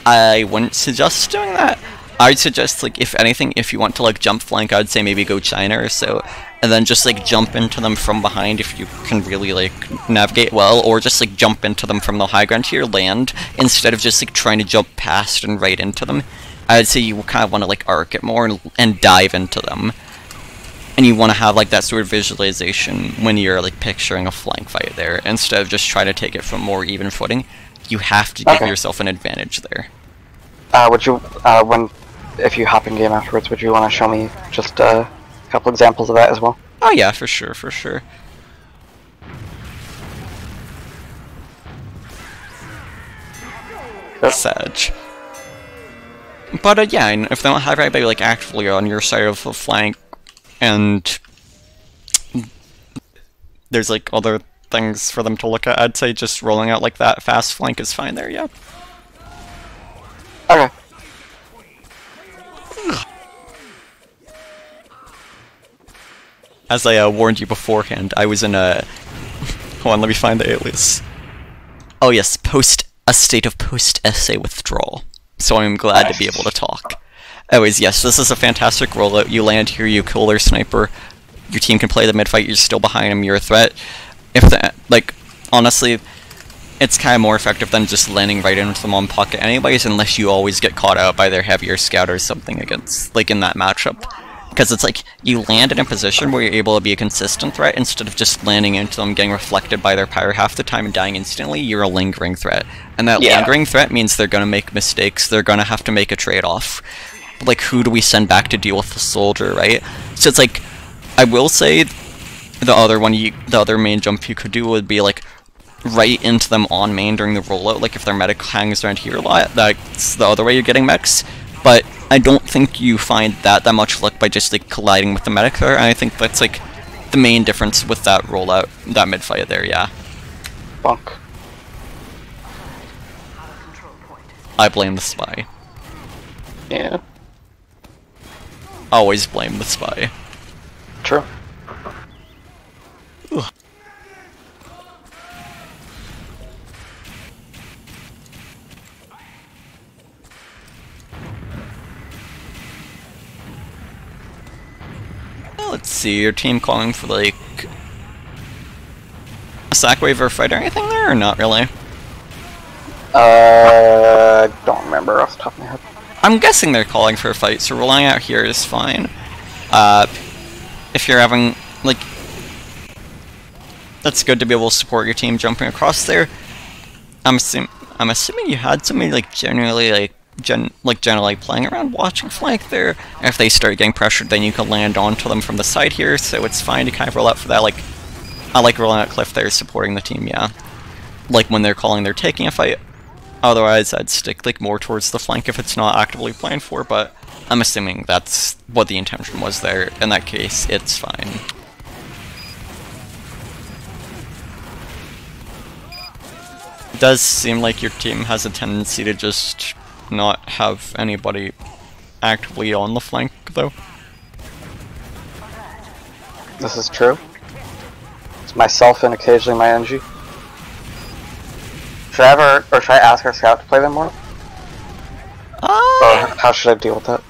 A: I wouldn't suggest doing that. I'd suggest, like, if anything, if you want to, like, jump flank, I'd say maybe go China or so, and then just, like, jump into them from behind if you can really, like, navigate well, or just, like, jump into them from the high ground to your land, instead of just, like, trying to jump past and right into them. I'd say you kind of want to, like, arc it more and dive into them. And you want to have, like, that sort of visualization when you're, like, picturing a flank fight there, instead of just trying to take it from more even footing. You have to give yourself an advantage there.
B: Would you, if you hop in game afterwards, would you want to show me just a couple examples of that as well?
A: Oh yeah, for sure, for sure. Sag. But yeah, and if they don't have anybody, like, actively on your side of the flank, and there's, like, other things for them to look at, I'd say just rolling out like that fast flank is fine there, yeah.
B: Okay.
A: As I warned you beforehand, I was in a... Hold on, let me find the alias. Oh yes, a state of post-essay withdrawal. So I'm glad to be able to talk. Anyways, yes, this is a fantastic rollout. You land here, you kill their sniper. Your team can play the mid fight. You're still behind them. You're a threat. If the honestly, it's kind of more effective than just landing right into them on pocket anyways, unless you always get caught out by their heavier scout or something against, like, in that matchup. Because it's like, you land in a position where you're able to be a consistent threat, instead of just landing into them, getting reflected by their power half the time and dying instantly, you're a lingering threat. And that lingering threat means they're gonna make mistakes, they're gonna have to make a trade-off. Like, who do we send back to deal with the soldier, right? So it's like, I will say, the other main jump you could do would be, like, right into them on main during the rollout. Like, if their medic hangs around here a lot, that's the other way you're getting mechs. But I don't think you find that much luck by just, like, colliding with the medic there, and I think that's, like, the main difference with that rollout, that mid-fight there, yeah.
B: Bunk.
A: I blame the spy.
B: Yeah.
A: Always blame the spy.
B: True.
A: Ugh. Let's see, your team calling for, like, a sack wave or fight or anything there, or not really?
B: Don't remember off the top of my head.
A: I'm guessing they're calling for a fight, so rolling out here is fine. If you're having, like, that's good to be able to support your team jumping across there. I'm assuming you had somebody, like, generally playing around watching flank there. If they start getting pressured, then you can land onto them from the side here, so it's fine to kind of roll out for that. Like, I like rolling out Cliff there, supporting the team, yeah. Like, when they're calling, they're taking a fight. Otherwise, I'd stick, like, more towards the flank if it's not actively playing for, but I'm assuming that's what the intention was there. In that case, it's fine. It does seem like your team has a tendency to just not have anybody actively on the flank, though.
B: This is true. It's myself and occasionally my NG. Should I ask our scout to play them more? Or how should I deal with that?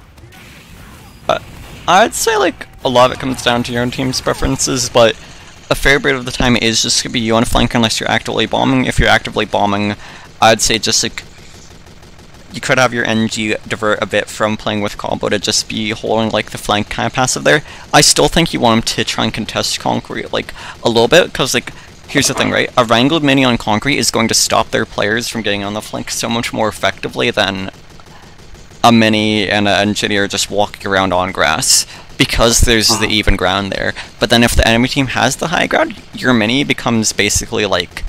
A: I'd say, like, a lot of it comes down to your own team's preferences, but a fair bit of the time it is just gonna be you on flank unless you're actively bombing. If you're actively bombing, I'd say just, like, you could have your NG divert a bit from playing with combo to just be holding, like, the flank kind of passive there. I still think you want him to try and contest concrete, like, a little bit, because, like, here's the thing, right? A wrangled mini on concrete is going to stop their players from getting on the flank so much more effectively than a mini and an engineer just walking around on grass, because there's the even ground there. But then if the enemy team has the high ground, your mini becomes basically like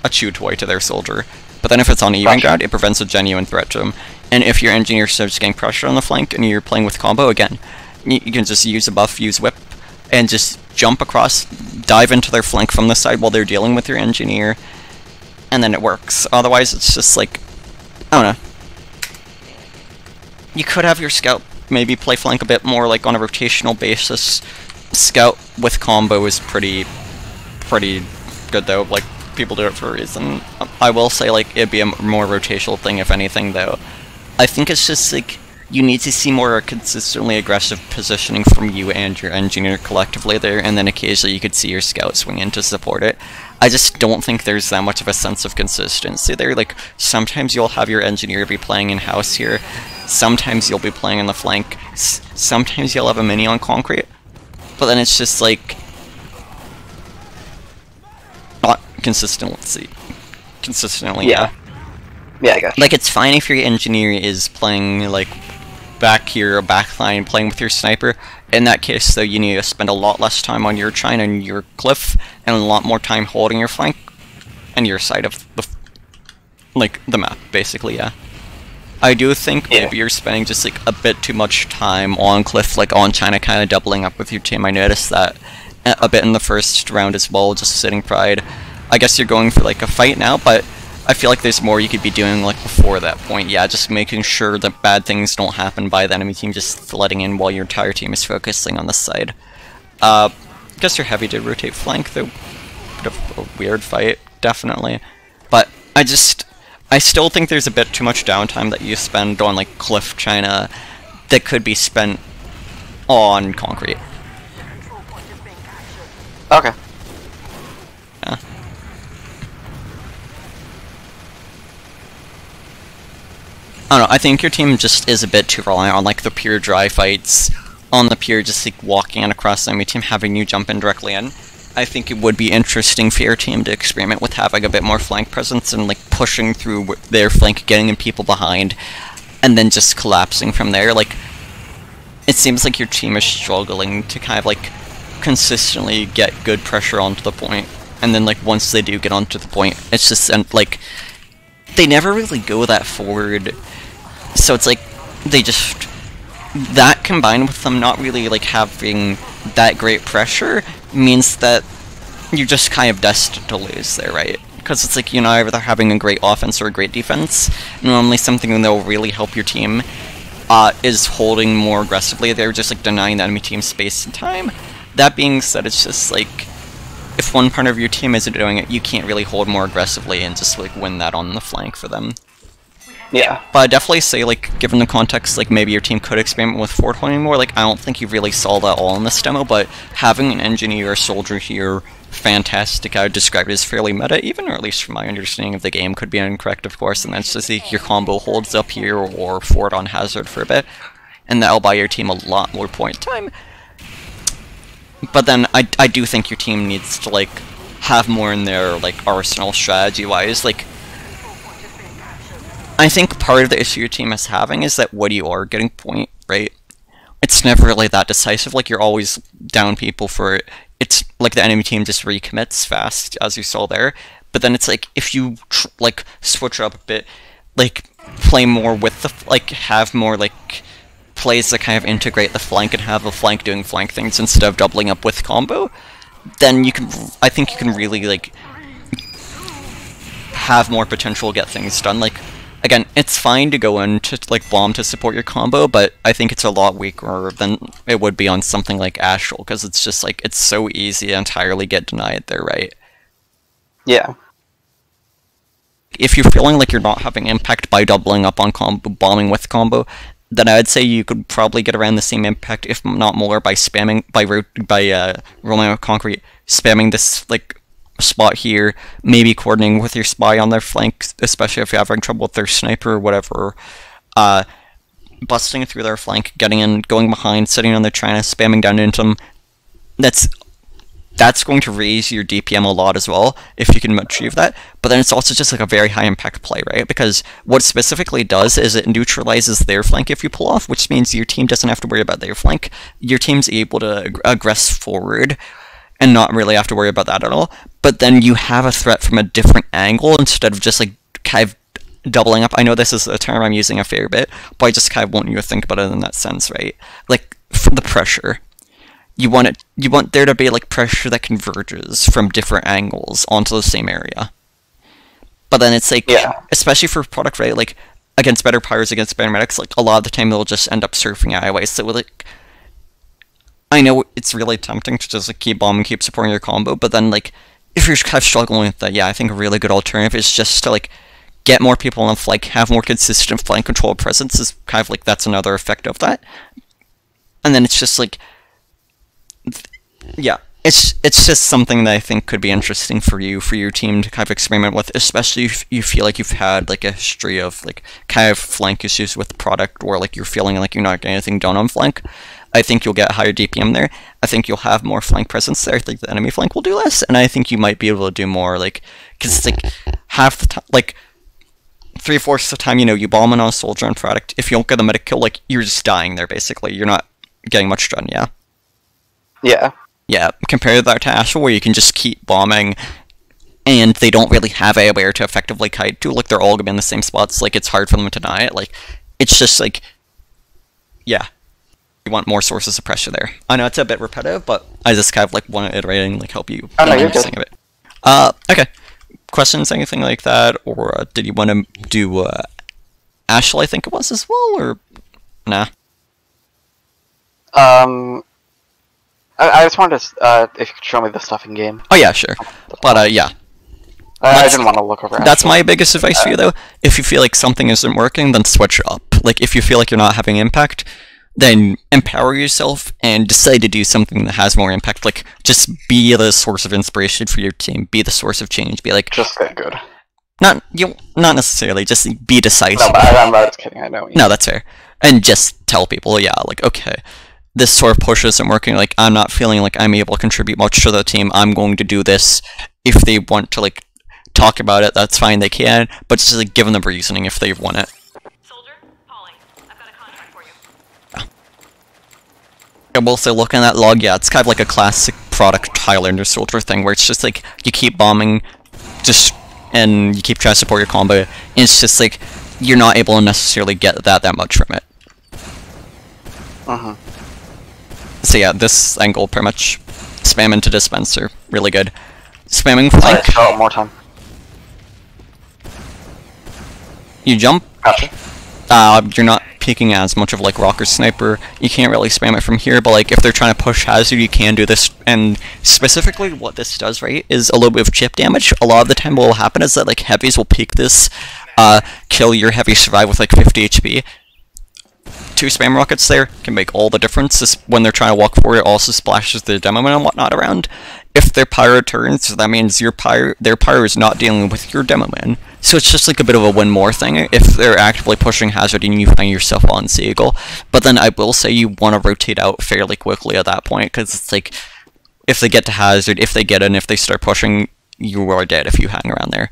A: a chew toy to their soldier. But then if it's on even ground, it prevents a genuine threat to them. And if your engineer starts getting pressure on the flank and you're playing with combo, again, you can just use a buff, use whip, and just jump across, dive into their flank from the side while they're dealing with your engineer, and then it works. Otherwise, it's just like, I don't know. You could have your scout maybe play flank a bit more, like, on a rotational basis. Scout with combo is pretty good, though. Like, people do it for a reason. I will say, like, it'd be a more rotational thing, if anything, though. I think it's just, like, you need to see more consistently aggressive positioning from you and your engineer collectively there, and then occasionally you could see your scout swing in to support it. I just don't think there's that much of a sense of consistency there. Like, sometimes you'll have your engineer be playing in-house here, sometimes you'll be playing on the flank, sometimes you'll have a mini on concrete, but then it's just, like, not consistently, yeah.
B: Yeah, I got you.
A: Like, it's fine if your engineer is playing, like, back here or back line, playing with your sniper. In that case, though, you need to spend a lot less time on your chine and your cliff, and a lot more time holding your flank and your side of the, like, the map, basically, yeah. I do think maybe you're spending just, like, a bit too much time on cliff, like, on China, kind of doubling up with your team. I noticed that a bit in the first round as well, just sitting pride. I guess you're going for, like, a fight now, but I feel like there's more you could be doing, like, before that point. Yeah, just making sure that bad things don't happen by the enemy team just flooding in while your entire team is focusing on this side. I guess your heavy did rotate flank, though. Bit of a weird fight, definitely. But I still think there's a bit too much downtime that you spend on like Cliff China that could be spent on concrete.
B: Okay.
A: Yeah. I don't know, I think your team just is a bit too reliant on like the pure dry fights, on the pure just like walking on across the enemy team, having you jump in directly in. I think it would be interesting for your team to experiment with having a bit more flank presence and like pushing through their flank, getting in people behind, and then just collapsing from there. Like, it seems like your team is struggling to kind of like consistently get good pressure onto the point, and then like once they do get onto the point, it's just like they never really go that forward. So it's like they just, that combined with them not really like having that great pressure means that you're just kind of destined to lose there, right? Because it's like, you know, either having a great offense or a great defense. Normally something that will really help your team is holding more aggressively. They're just like denying the enemy team space and time. That being said, it's just like, if one part of your team isn't doing it, you can't really hold more aggressively and just like win that on the flank for them.
B: Yeah.
A: But I'd definitely say, like, given the context, like, maybe your team could experiment with forward holding more. Like, I don't think you really saw that all in this demo, but having an engineer or soldier here, fantastic. I would describe it as fairly meta, even, or at least from my understanding of the game. Could be incorrect, of course, and that's just like your combo holds up here or forward on hazard for a bit, and that'll buy your team a lot more point time. But then, I do think your team needs to, like, have more in their, like, arsenal strategy-wise. Like, I think part of the issue your team is having is that when you are getting point, right, it's never really that decisive. Like, you're always down people for it. It's like the enemy team just recommits fast, as you saw there. But then it's like, if you, like, switch up a bit, like, play more with the, like, have more, like, plays that kind of integrate the flank and have the flank doing flank things instead of doubling up with combo, then you can, I think you can really, like, have more potential to get things done. Like, again, it's fine to go in to, like, bomb to support your combo, but I think it's a lot weaker than it would be on something like Astral, because it's just, like, it's so easy to entirely get denied there, right?
B: Yeah.
A: If you're feeling like you're not having impact by doubling up on combo, bombing with combo, then I'd say you could probably get around the same impact, if not more, by spamming, by rolling out concrete, spamming this, like, spot here, maybe coordinating with your spy on their flank, especially if you're having trouble with their sniper or whatever, busting through their flank, getting in, going behind, sitting on their China, spamming down into them. That's going to raise your DPM a lot as well, if you can achieve that, but then it's also just like a very high impact play, right? Because what it specifically does is it neutralizes their flank if you pull off, which means your team doesn't have to worry about their flank. Your team's able to aggress forward and not really have to worry about that at all, but then you have a threat from a different angle instead of just like kind of doubling up. I know this is a term I'm using a fair bit, but I just kind of want you to think about it in that sense, right? Like, for the pressure. You want there to be like pressure that converges from different angles onto the same area. But then it's like, yeah, especially for product, right? Like, against better pyros, against better medics, like, a lot of the time they'll just end up surfing anyway. So, like, I know it's really tempting to just like keep bombing, keep supporting your combo, but then, like, if you're kind of struggling with that, yeah, I think a really good alternative is just to, like, get more people on the flank, have more consistent flank control presence, is kind of like, that's another effect of that. And then it's just like, yeah, it's just something that I think could be interesting for your team to kind of experiment with, especially if you feel like you've had like a history of like kind of flank issues with the product, or like you're feeling like you're not getting anything done on flank. I think you'll get higher DPM there. I think you'll have more flank presence there. I think the enemy flank will do less, and I think you might be able to do more, like, because it's like half the time, like 3/4 of the time, you know, you bomb in on a soldier on product. If you don't get a medic kill, like, you're just dying there basically. You're not getting much done. Yeah.
B: Yeah.
A: Yeah, compare that to Astral, where you can just keep bombing, and they don't really have anywhere to effectively kite to. Like, they're all going to be in the same spots. Like, it's hard for them to deny it. Like, it's just like, yeah, you want more sources of pressure there. I know it's a bit repetitive, but I just kind of like want to iterate and like help you understand of it. Okay. Questions, anything like that, or did you want to do Astral? I think it was as well, or nah?
B: I just wanted to, if you could show me the stuff in game.
A: Oh yeah, sure. But yeah.
B: I didn't want to look over.
A: That's my biggest advice for you, though. If you feel like something isn't working, then switch up. Like, if you feel like you're not having impact, then empower yourself and decide to do something that has more impact. Like, just be the source of inspiration for your team. Be the source of change. Be like...
B: Just get good.
A: Not necessarily, just be decisive.
B: No, but I'm not just kidding, I know.
A: No, that's fair. And just tell people, yeah, like, okay, this sort of push isn't working, like, I'm not feeling like I'm able to contribute much to the team, I'm going to do this. If they want to, like, talk about it, that's fine, they can, but just, like, give them the reasoning if they want it.
C: Soldier, Polly, I've got a contract for you.
A: I will say, looking at that log, yeah, it's kind of like a classic product Highlander Soldier thing, where it's just, like, you keep bombing, and you keep trying to support your combo, and it's just, like, you're not able to necessarily get that much from it. So yeah, this angle pretty much spam into dispenser, really good. Spamming flank.
B: Sorry, show it more time.
A: You jump.
B: Gotcha.
A: You're not peeking as much of like rock or sniper. You can't really spam it from here, but like if they're trying to push hazard, you can do this. And specifically, what this does, right, is a little bit of chip damage. A lot of the time, what will happen is that like heavies will peek this, kill your heavy, survive with like 50 HP. 2 spam rockets there can make all the difference. When they're trying to walk forward, it also splashes their demo man and whatnot around. If their pyro turns, that means their pyro is not dealing with your demo man. So it's just like a bit of a win more thing if they're actively pushing hazard and you find yourself on Seagull. But then I will say you want to rotate out fairly quickly at that point, because it's like, if they get to hazard, if they get in, if they start pushing, you are dead if you hang around there.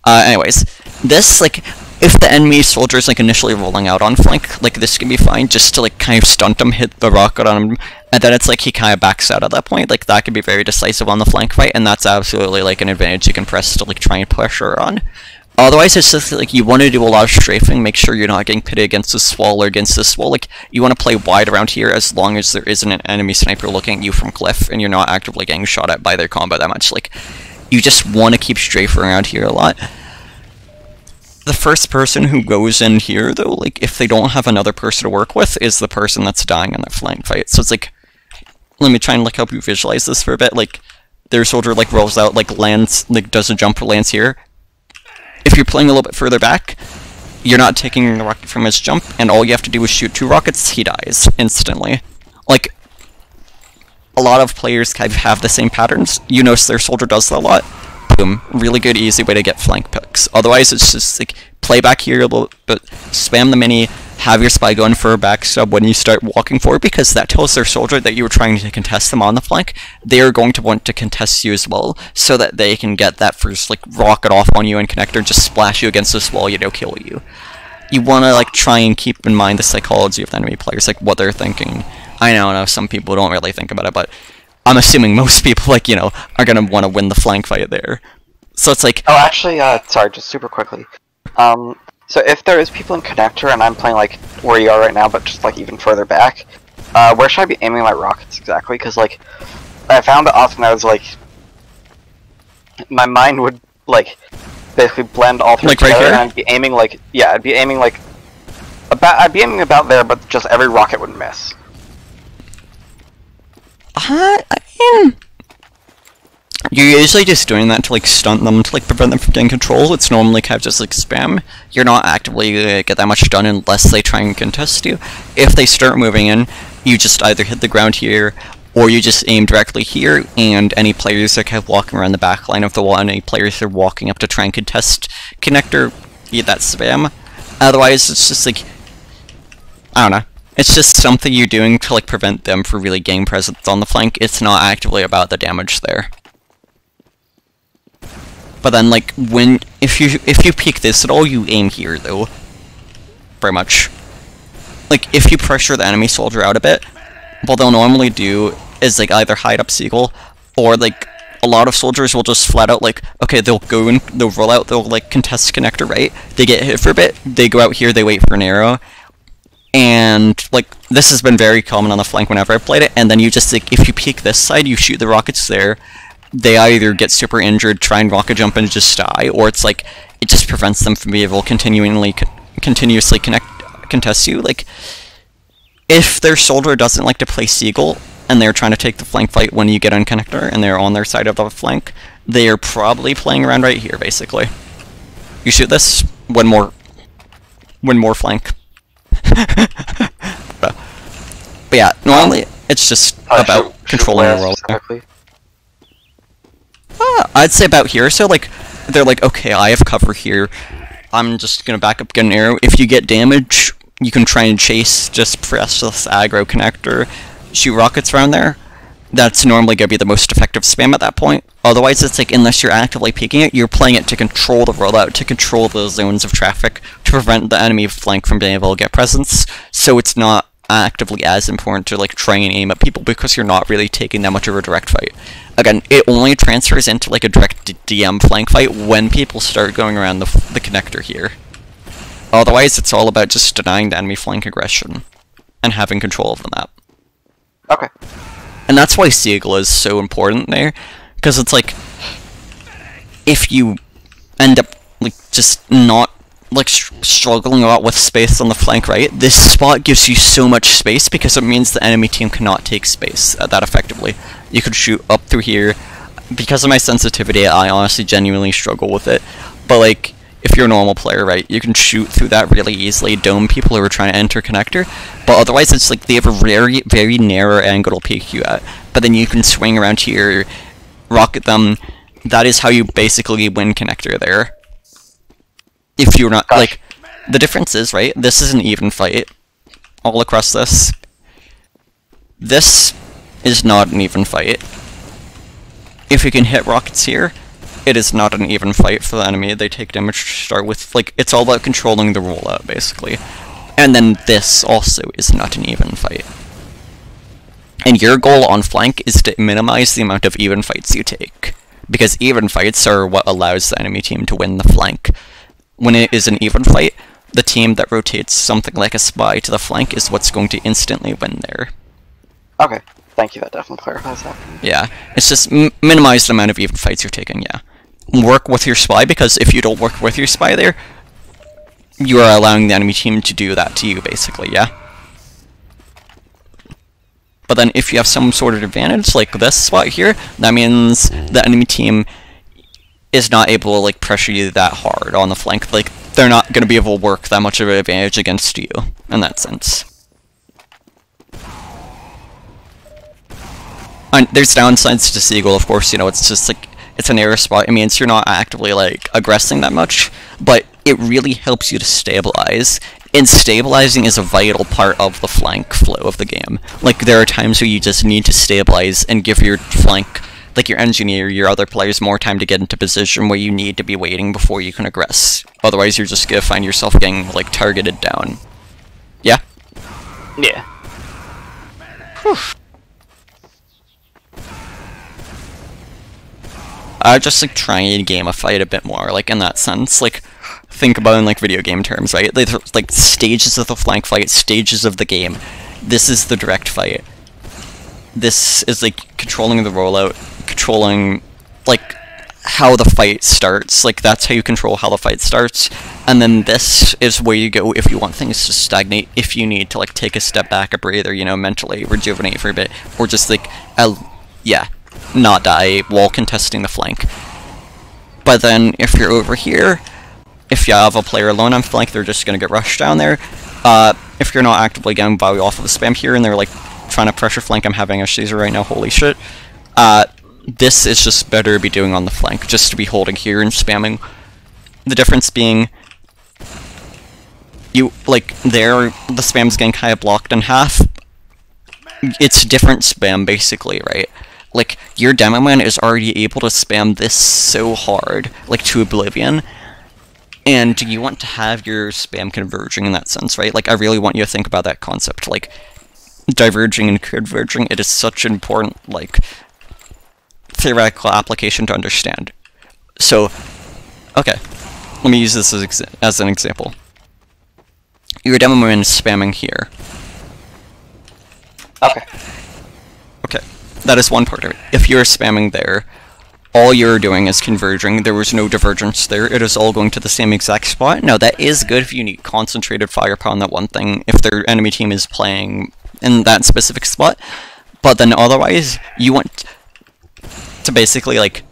A: Anyways, this, like, if the enemy soldier is, like, initially rolling out on flank, like, this can be fine just to, like, kind of stunt him, hit the rocket on him, and then it's like he kind of backs out at that point. Like, that could be very decisive on the flank fight, and that's absolutely, like, an advantage you can press to, like, try and push her on. Otherwise, it's just, like, you want to do a lot of strafing, make sure you're not getting pitted against this wall or against this wall. Like, you want to play wide around here as long as there isn't an enemy sniper looking at you from cliff, and you're not actively getting shot at by their combo that much. Like, you just want to keep strafing around here a lot. The first person who goes in here, though, like, if they don't have another person to work with, is the person that's dying in the flank fight. So it's like, let me try and, like, help you visualize this for a bit. Like, their soldier, like, rolls out, like, lands, like, does a jump or lands here. If you're playing a little bit further back, you're not taking the rocket from his jump, and all you have to do is shoot 2 rockets, he dies instantly. Like, a lot of players kind of have the same patterns. You notice their soldier does that a lot. Boom. Really good, easy way to get flank picks. Otherwise, it's just, like, play back here a little bit, spam the mini, have your spy going for a backstab when you start walking forward, because that tells their soldier that you were trying to contest them on the flank. They are going to want to contest you as well, so that they can get that first, like, rocket off on you and connector, just splash you against this wall, kill you. You want to, like, try and keep in mind the psychology of the enemy players, like, what they're thinking. I know some people don't really think about it, but I'm assuming most people, like, are gonna want to win the flank fight there. So it's like...
B: Oh, actually, sorry, just super quickly. So if there is people in connector and I'm playing, like, where you are right now, but just, like, even further back, where should I be aiming my rockets exactly? Because, like, I found that often I was, like... My mind would, like, basically blend all three together, right, and I'd be aiming, like... Yeah, I'd be aiming, like... I'd be aiming about there, but just every rocket would miss.
A: I mean, you're usually just doing that to, like, stunt them, to, like, prevent them from getting control. It's normally kind of just, like, spam. You're not actively gonna get that much done unless they try and contest you. If they start moving in, you just either hit the ground here, or you just aim directly here, and any players that are kind of walking around the back line of the wall, and any players that are walking up to try and contest connector, get that spam. Otherwise, it's just, like, I don't know. It's just something you're doing to, like, prevent them from really getting presence on the flank. It's not actively about the damage there. But then, like, if you peek this at all, you aim here, though. Pretty much. Like, if you pressure the enemy soldier out a bit, what they'll normally do is, like, either hide up Seagull, or, like, a lot of soldiers will just flat out, like, okay, they'll go and they'll roll out, they'll, like, contest connector, right? They get hit for a bit, they go out here, they wait for an arrow. And, like, this has been very common on the flank whenever I've played it, and then you just, like, if you peek this side, you shoot the rockets there, they either get super injured, try and rocket jump and just die, or it's, like, it just prevents them from being able to continuously contest you. Like, if their soldier doesn't like to play Seagull, and they're trying to take the flank fight when you get on connector, and they're on their side of the flank, They are probably playing around right here, basically. You shoot this, one more flank. But yeah, normally it's just about controlling the world. I'd say about here, so like, they're like, okay, I have cover here, I'm just gonna back up, get an arrow. If you get damage, you can try and chase, just press this aggro connector, shoot rockets around there. That's normally gonna be the most effective spam at that point. Otherwise, it's like, unless you're actively peeking it, you're playing it to control the rollout, to control the zones of traffic, to prevent the enemy flank from being able to get presence, so it's not actively as important to like try and aim at people because you're not really taking that much of a direct fight. Again, it only transfers into like a direct DM flank fight when people start going around the connector here. Otherwise, it's all about just denying the enemy flank aggression and having control of the map.
B: Okay.
A: And that's why Seagull is so important there, because it's like, if you end up like just not like struggling a lot with space on the flank right, this spot gives you so much space because it means the enemy team cannot take space that effectively. You could shoot up through here. Because of my sensitivity, I honestly genuinely struggle with it, but like, if you're a normal player, right, you can shoot through that really easily, dome people who are trying to enter connector, but otherwise it's like they have a very, very narrow angle to peek you at, but then you can swing around here, rocket them. That is how you basically win connector there. If you're not, like, the difference is, right, this is an even fight, all across this. This is not an even fight. If you can hit rockets here, it is not an even fight for the enemy. They take damage to start with. Like, it's all about controlling the rollout, basically. And then this also is not an even fight. And your goal on flank is to minimize the amount of even fights you take, because even fights are what allows the enemy team to win the flank. When it is an even fight, the team that rotates something like a spy to the flank is what's going to instantly win there.
B: Okay, thank you, that definitely clarifies that.
A: Yeah, it's just minimize the amount of even fights you're taking, yeah. Work with your spy, because if you don't work with your spy there, you are allowing the enemy team to do that to you, basically, yeah? But then if you have some sort of advantage, like this spot here, that means the enemy team is not able to like pressure you that hard on the flank. Like, they're not going to be able to work that much of an advantage against you, in that sense. And there's downsides to Seagull, of course, you know, it's just like, it's an error spot. It means you're not actively like aggressing that much, but it really helps you to stabilize. And stabilizing is a vital part of the flank flow of the game. Like, there are times where you just need to stabilize and give your flank, like your engineer, your other players, more time to get into position where you need to be waiting before you can aggress. Otherwise, you're just gonna find yourself getting, like, targeted down. Yeah?
B: Yeah.
A: Whew. Just, like, trying to gamify it a bit more, like, in that sense. Like, think about it in, like, video game terms, right? Like, stages of the flank fight, stages of the game. This is the direct fight. This is, like, controlling the rollout, controlling, like, how the fight starts. Like, that's how you control how the fight starts. And then this is where you go if you want things to stagnate, if you need to, like, take a step back, a breather, you know, mentally rejuvenate for a bit, or just, like, yeah, not die while contesting the flank. But then, if you're over here, if you have a player alone on flank, they're just gonna get rushed down there. If you're not actively getting value off of the spam here, and they're, like, trying to pressure flank, I'm having a Caesar right now, holy shit. This is just better to be doing on the flank, just to be holding here and spamming. The difference being, you, like, there, the spam's getting kind of blocked in half. It's different spam, basically, right? Like, your demo man is already able to spam this so hard, like, to oblivion. And you want to have your spam converging in that sense, right? Like, I really want you to think about that concept, like, diverging and converging. It is such an important, like, theoretical application to understand. So, okay, let me use this as an example. Your demo man is spamming here.
B: Okay.
A: Okay, that is one part of it. If you're spamming there, all you're doing is converging. There was no divergence there. It is all going to the same exact spot. Now, that is good if you need concentrated firepower on that one thing, if their enemy team is playing in that specific spot. But then otherwise, you want to basically, like,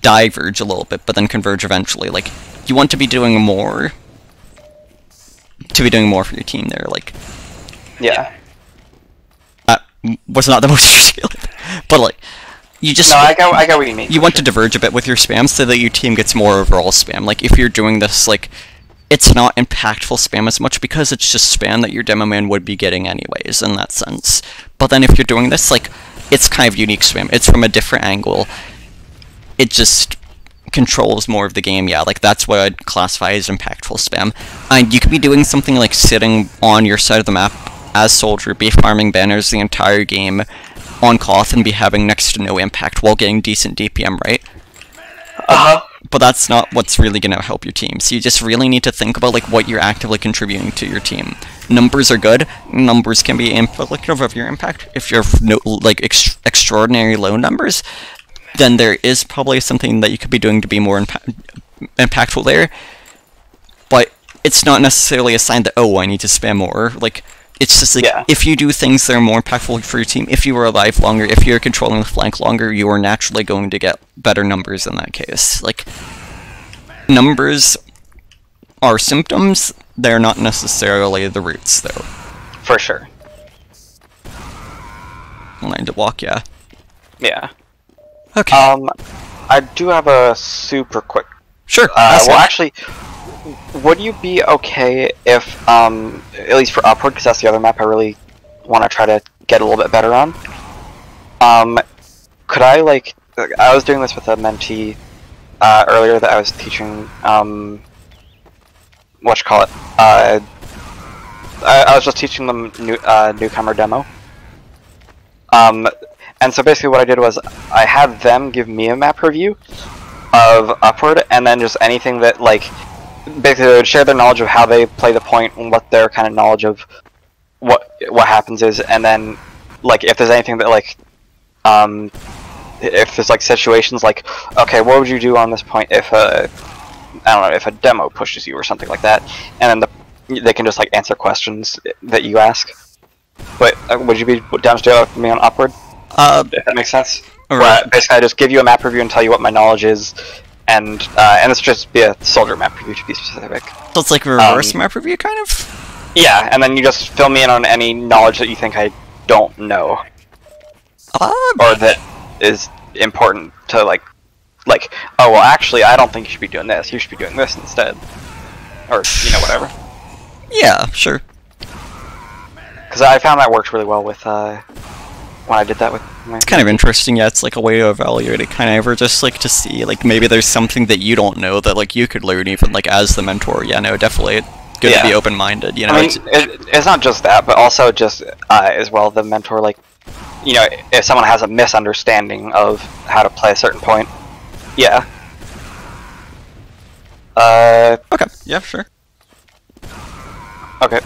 A: diverge a little bit, but then converge eventually. Like, you want to be doing more for your team there. Like,
B: Yeah.
A: that was not the most articulate, but like, you just
B: No, I get what you mean.
A: you want to diverge a bit with your spam so that your team gets more overall spam. Like, if you're doing this, like, it's not impactful spam as much because it's just spam that your demo man would be getting anyways in that sense. But then if you're doing this, like, it's kind of unique spam. It's from a different angle. It just controls more of the game, yeah. Like, that's what I'd classify as impactful spam. And you could be doing something like sitting on your side of the map as soldier, be farming banners the entire game on Koth and be having next to no impact while getting decent DPM, right? But that's not what's really going to help your team. So you just really need to think about like what you're actively contributing to your team. Numbers are good. Numbers can be inflictive of your impact. If you're extraordinary low numbers, then there is probably something that you could be doing to be more impactful there. But it's not necessarily a sign that, oh, I need to spam more. Like, it's just like, if you do things that are more impactful for your team, if you are alive longer, if you're controlling the flank longer, you are naturally going to get better numbers in that case. Like, numbers are symptoms, they're not necessarily the roots, though.
B: For sure.
A: Line to walk, yeah.
B: Yeah.
A: Okay.
B: I do have a super quick...
A: Sure.
B: well, actually, would you be okay if, at least for Upward, because that's the other map I really want to try to get a little bit better on, could I, like... I was doing this with a mentee earlier that I was teaching, whatchamacallit, I was just teaching them newcomer demo. And so basically what I did was I had them give me a map review of Upward, and then just anything that, like, basically they would share their knowledge of how they play the point and what their kind of knowledge of what happens is, and then, like, if there's anything that, like, if there's, like, situations like, okay, what would you do on this point if I don't know, if a demo pushes you or something like that, and then they can just, like, answer questions that you ask. But would you be down to do it with me on Upward? If that makes sense.
A: Right.
B: Basically, I just give you a map review and tell you what my knowledge is, and this just be a soldier map review to be specific.
A: So it's like a reverse map review, kind of?
B: Yeah, and then you just fill me in on any knowledge that you think I don't know, or that is important to like, oh well, actually, I don't think you should be doing this. You should be doing this instead, or you know, whatever.
A: Yeah, sure.
B: Because I found that worked really well with when I did that with my...
A: It's kind of interesting, yeah, it's like a way to evaluate it, kind of, or just like to see, like, maybe there's something that you don't know that, like, you could learn even, like, as the mentor. Yeah, no, definitely good to be open-minded, you know?
B: I mean, it's not just that, but also just, as well, the mentor, like, you know, if someone has a misunderstanding of how to play a certain point, yeah.
A: Okay, yeah, sure.
B: Okay.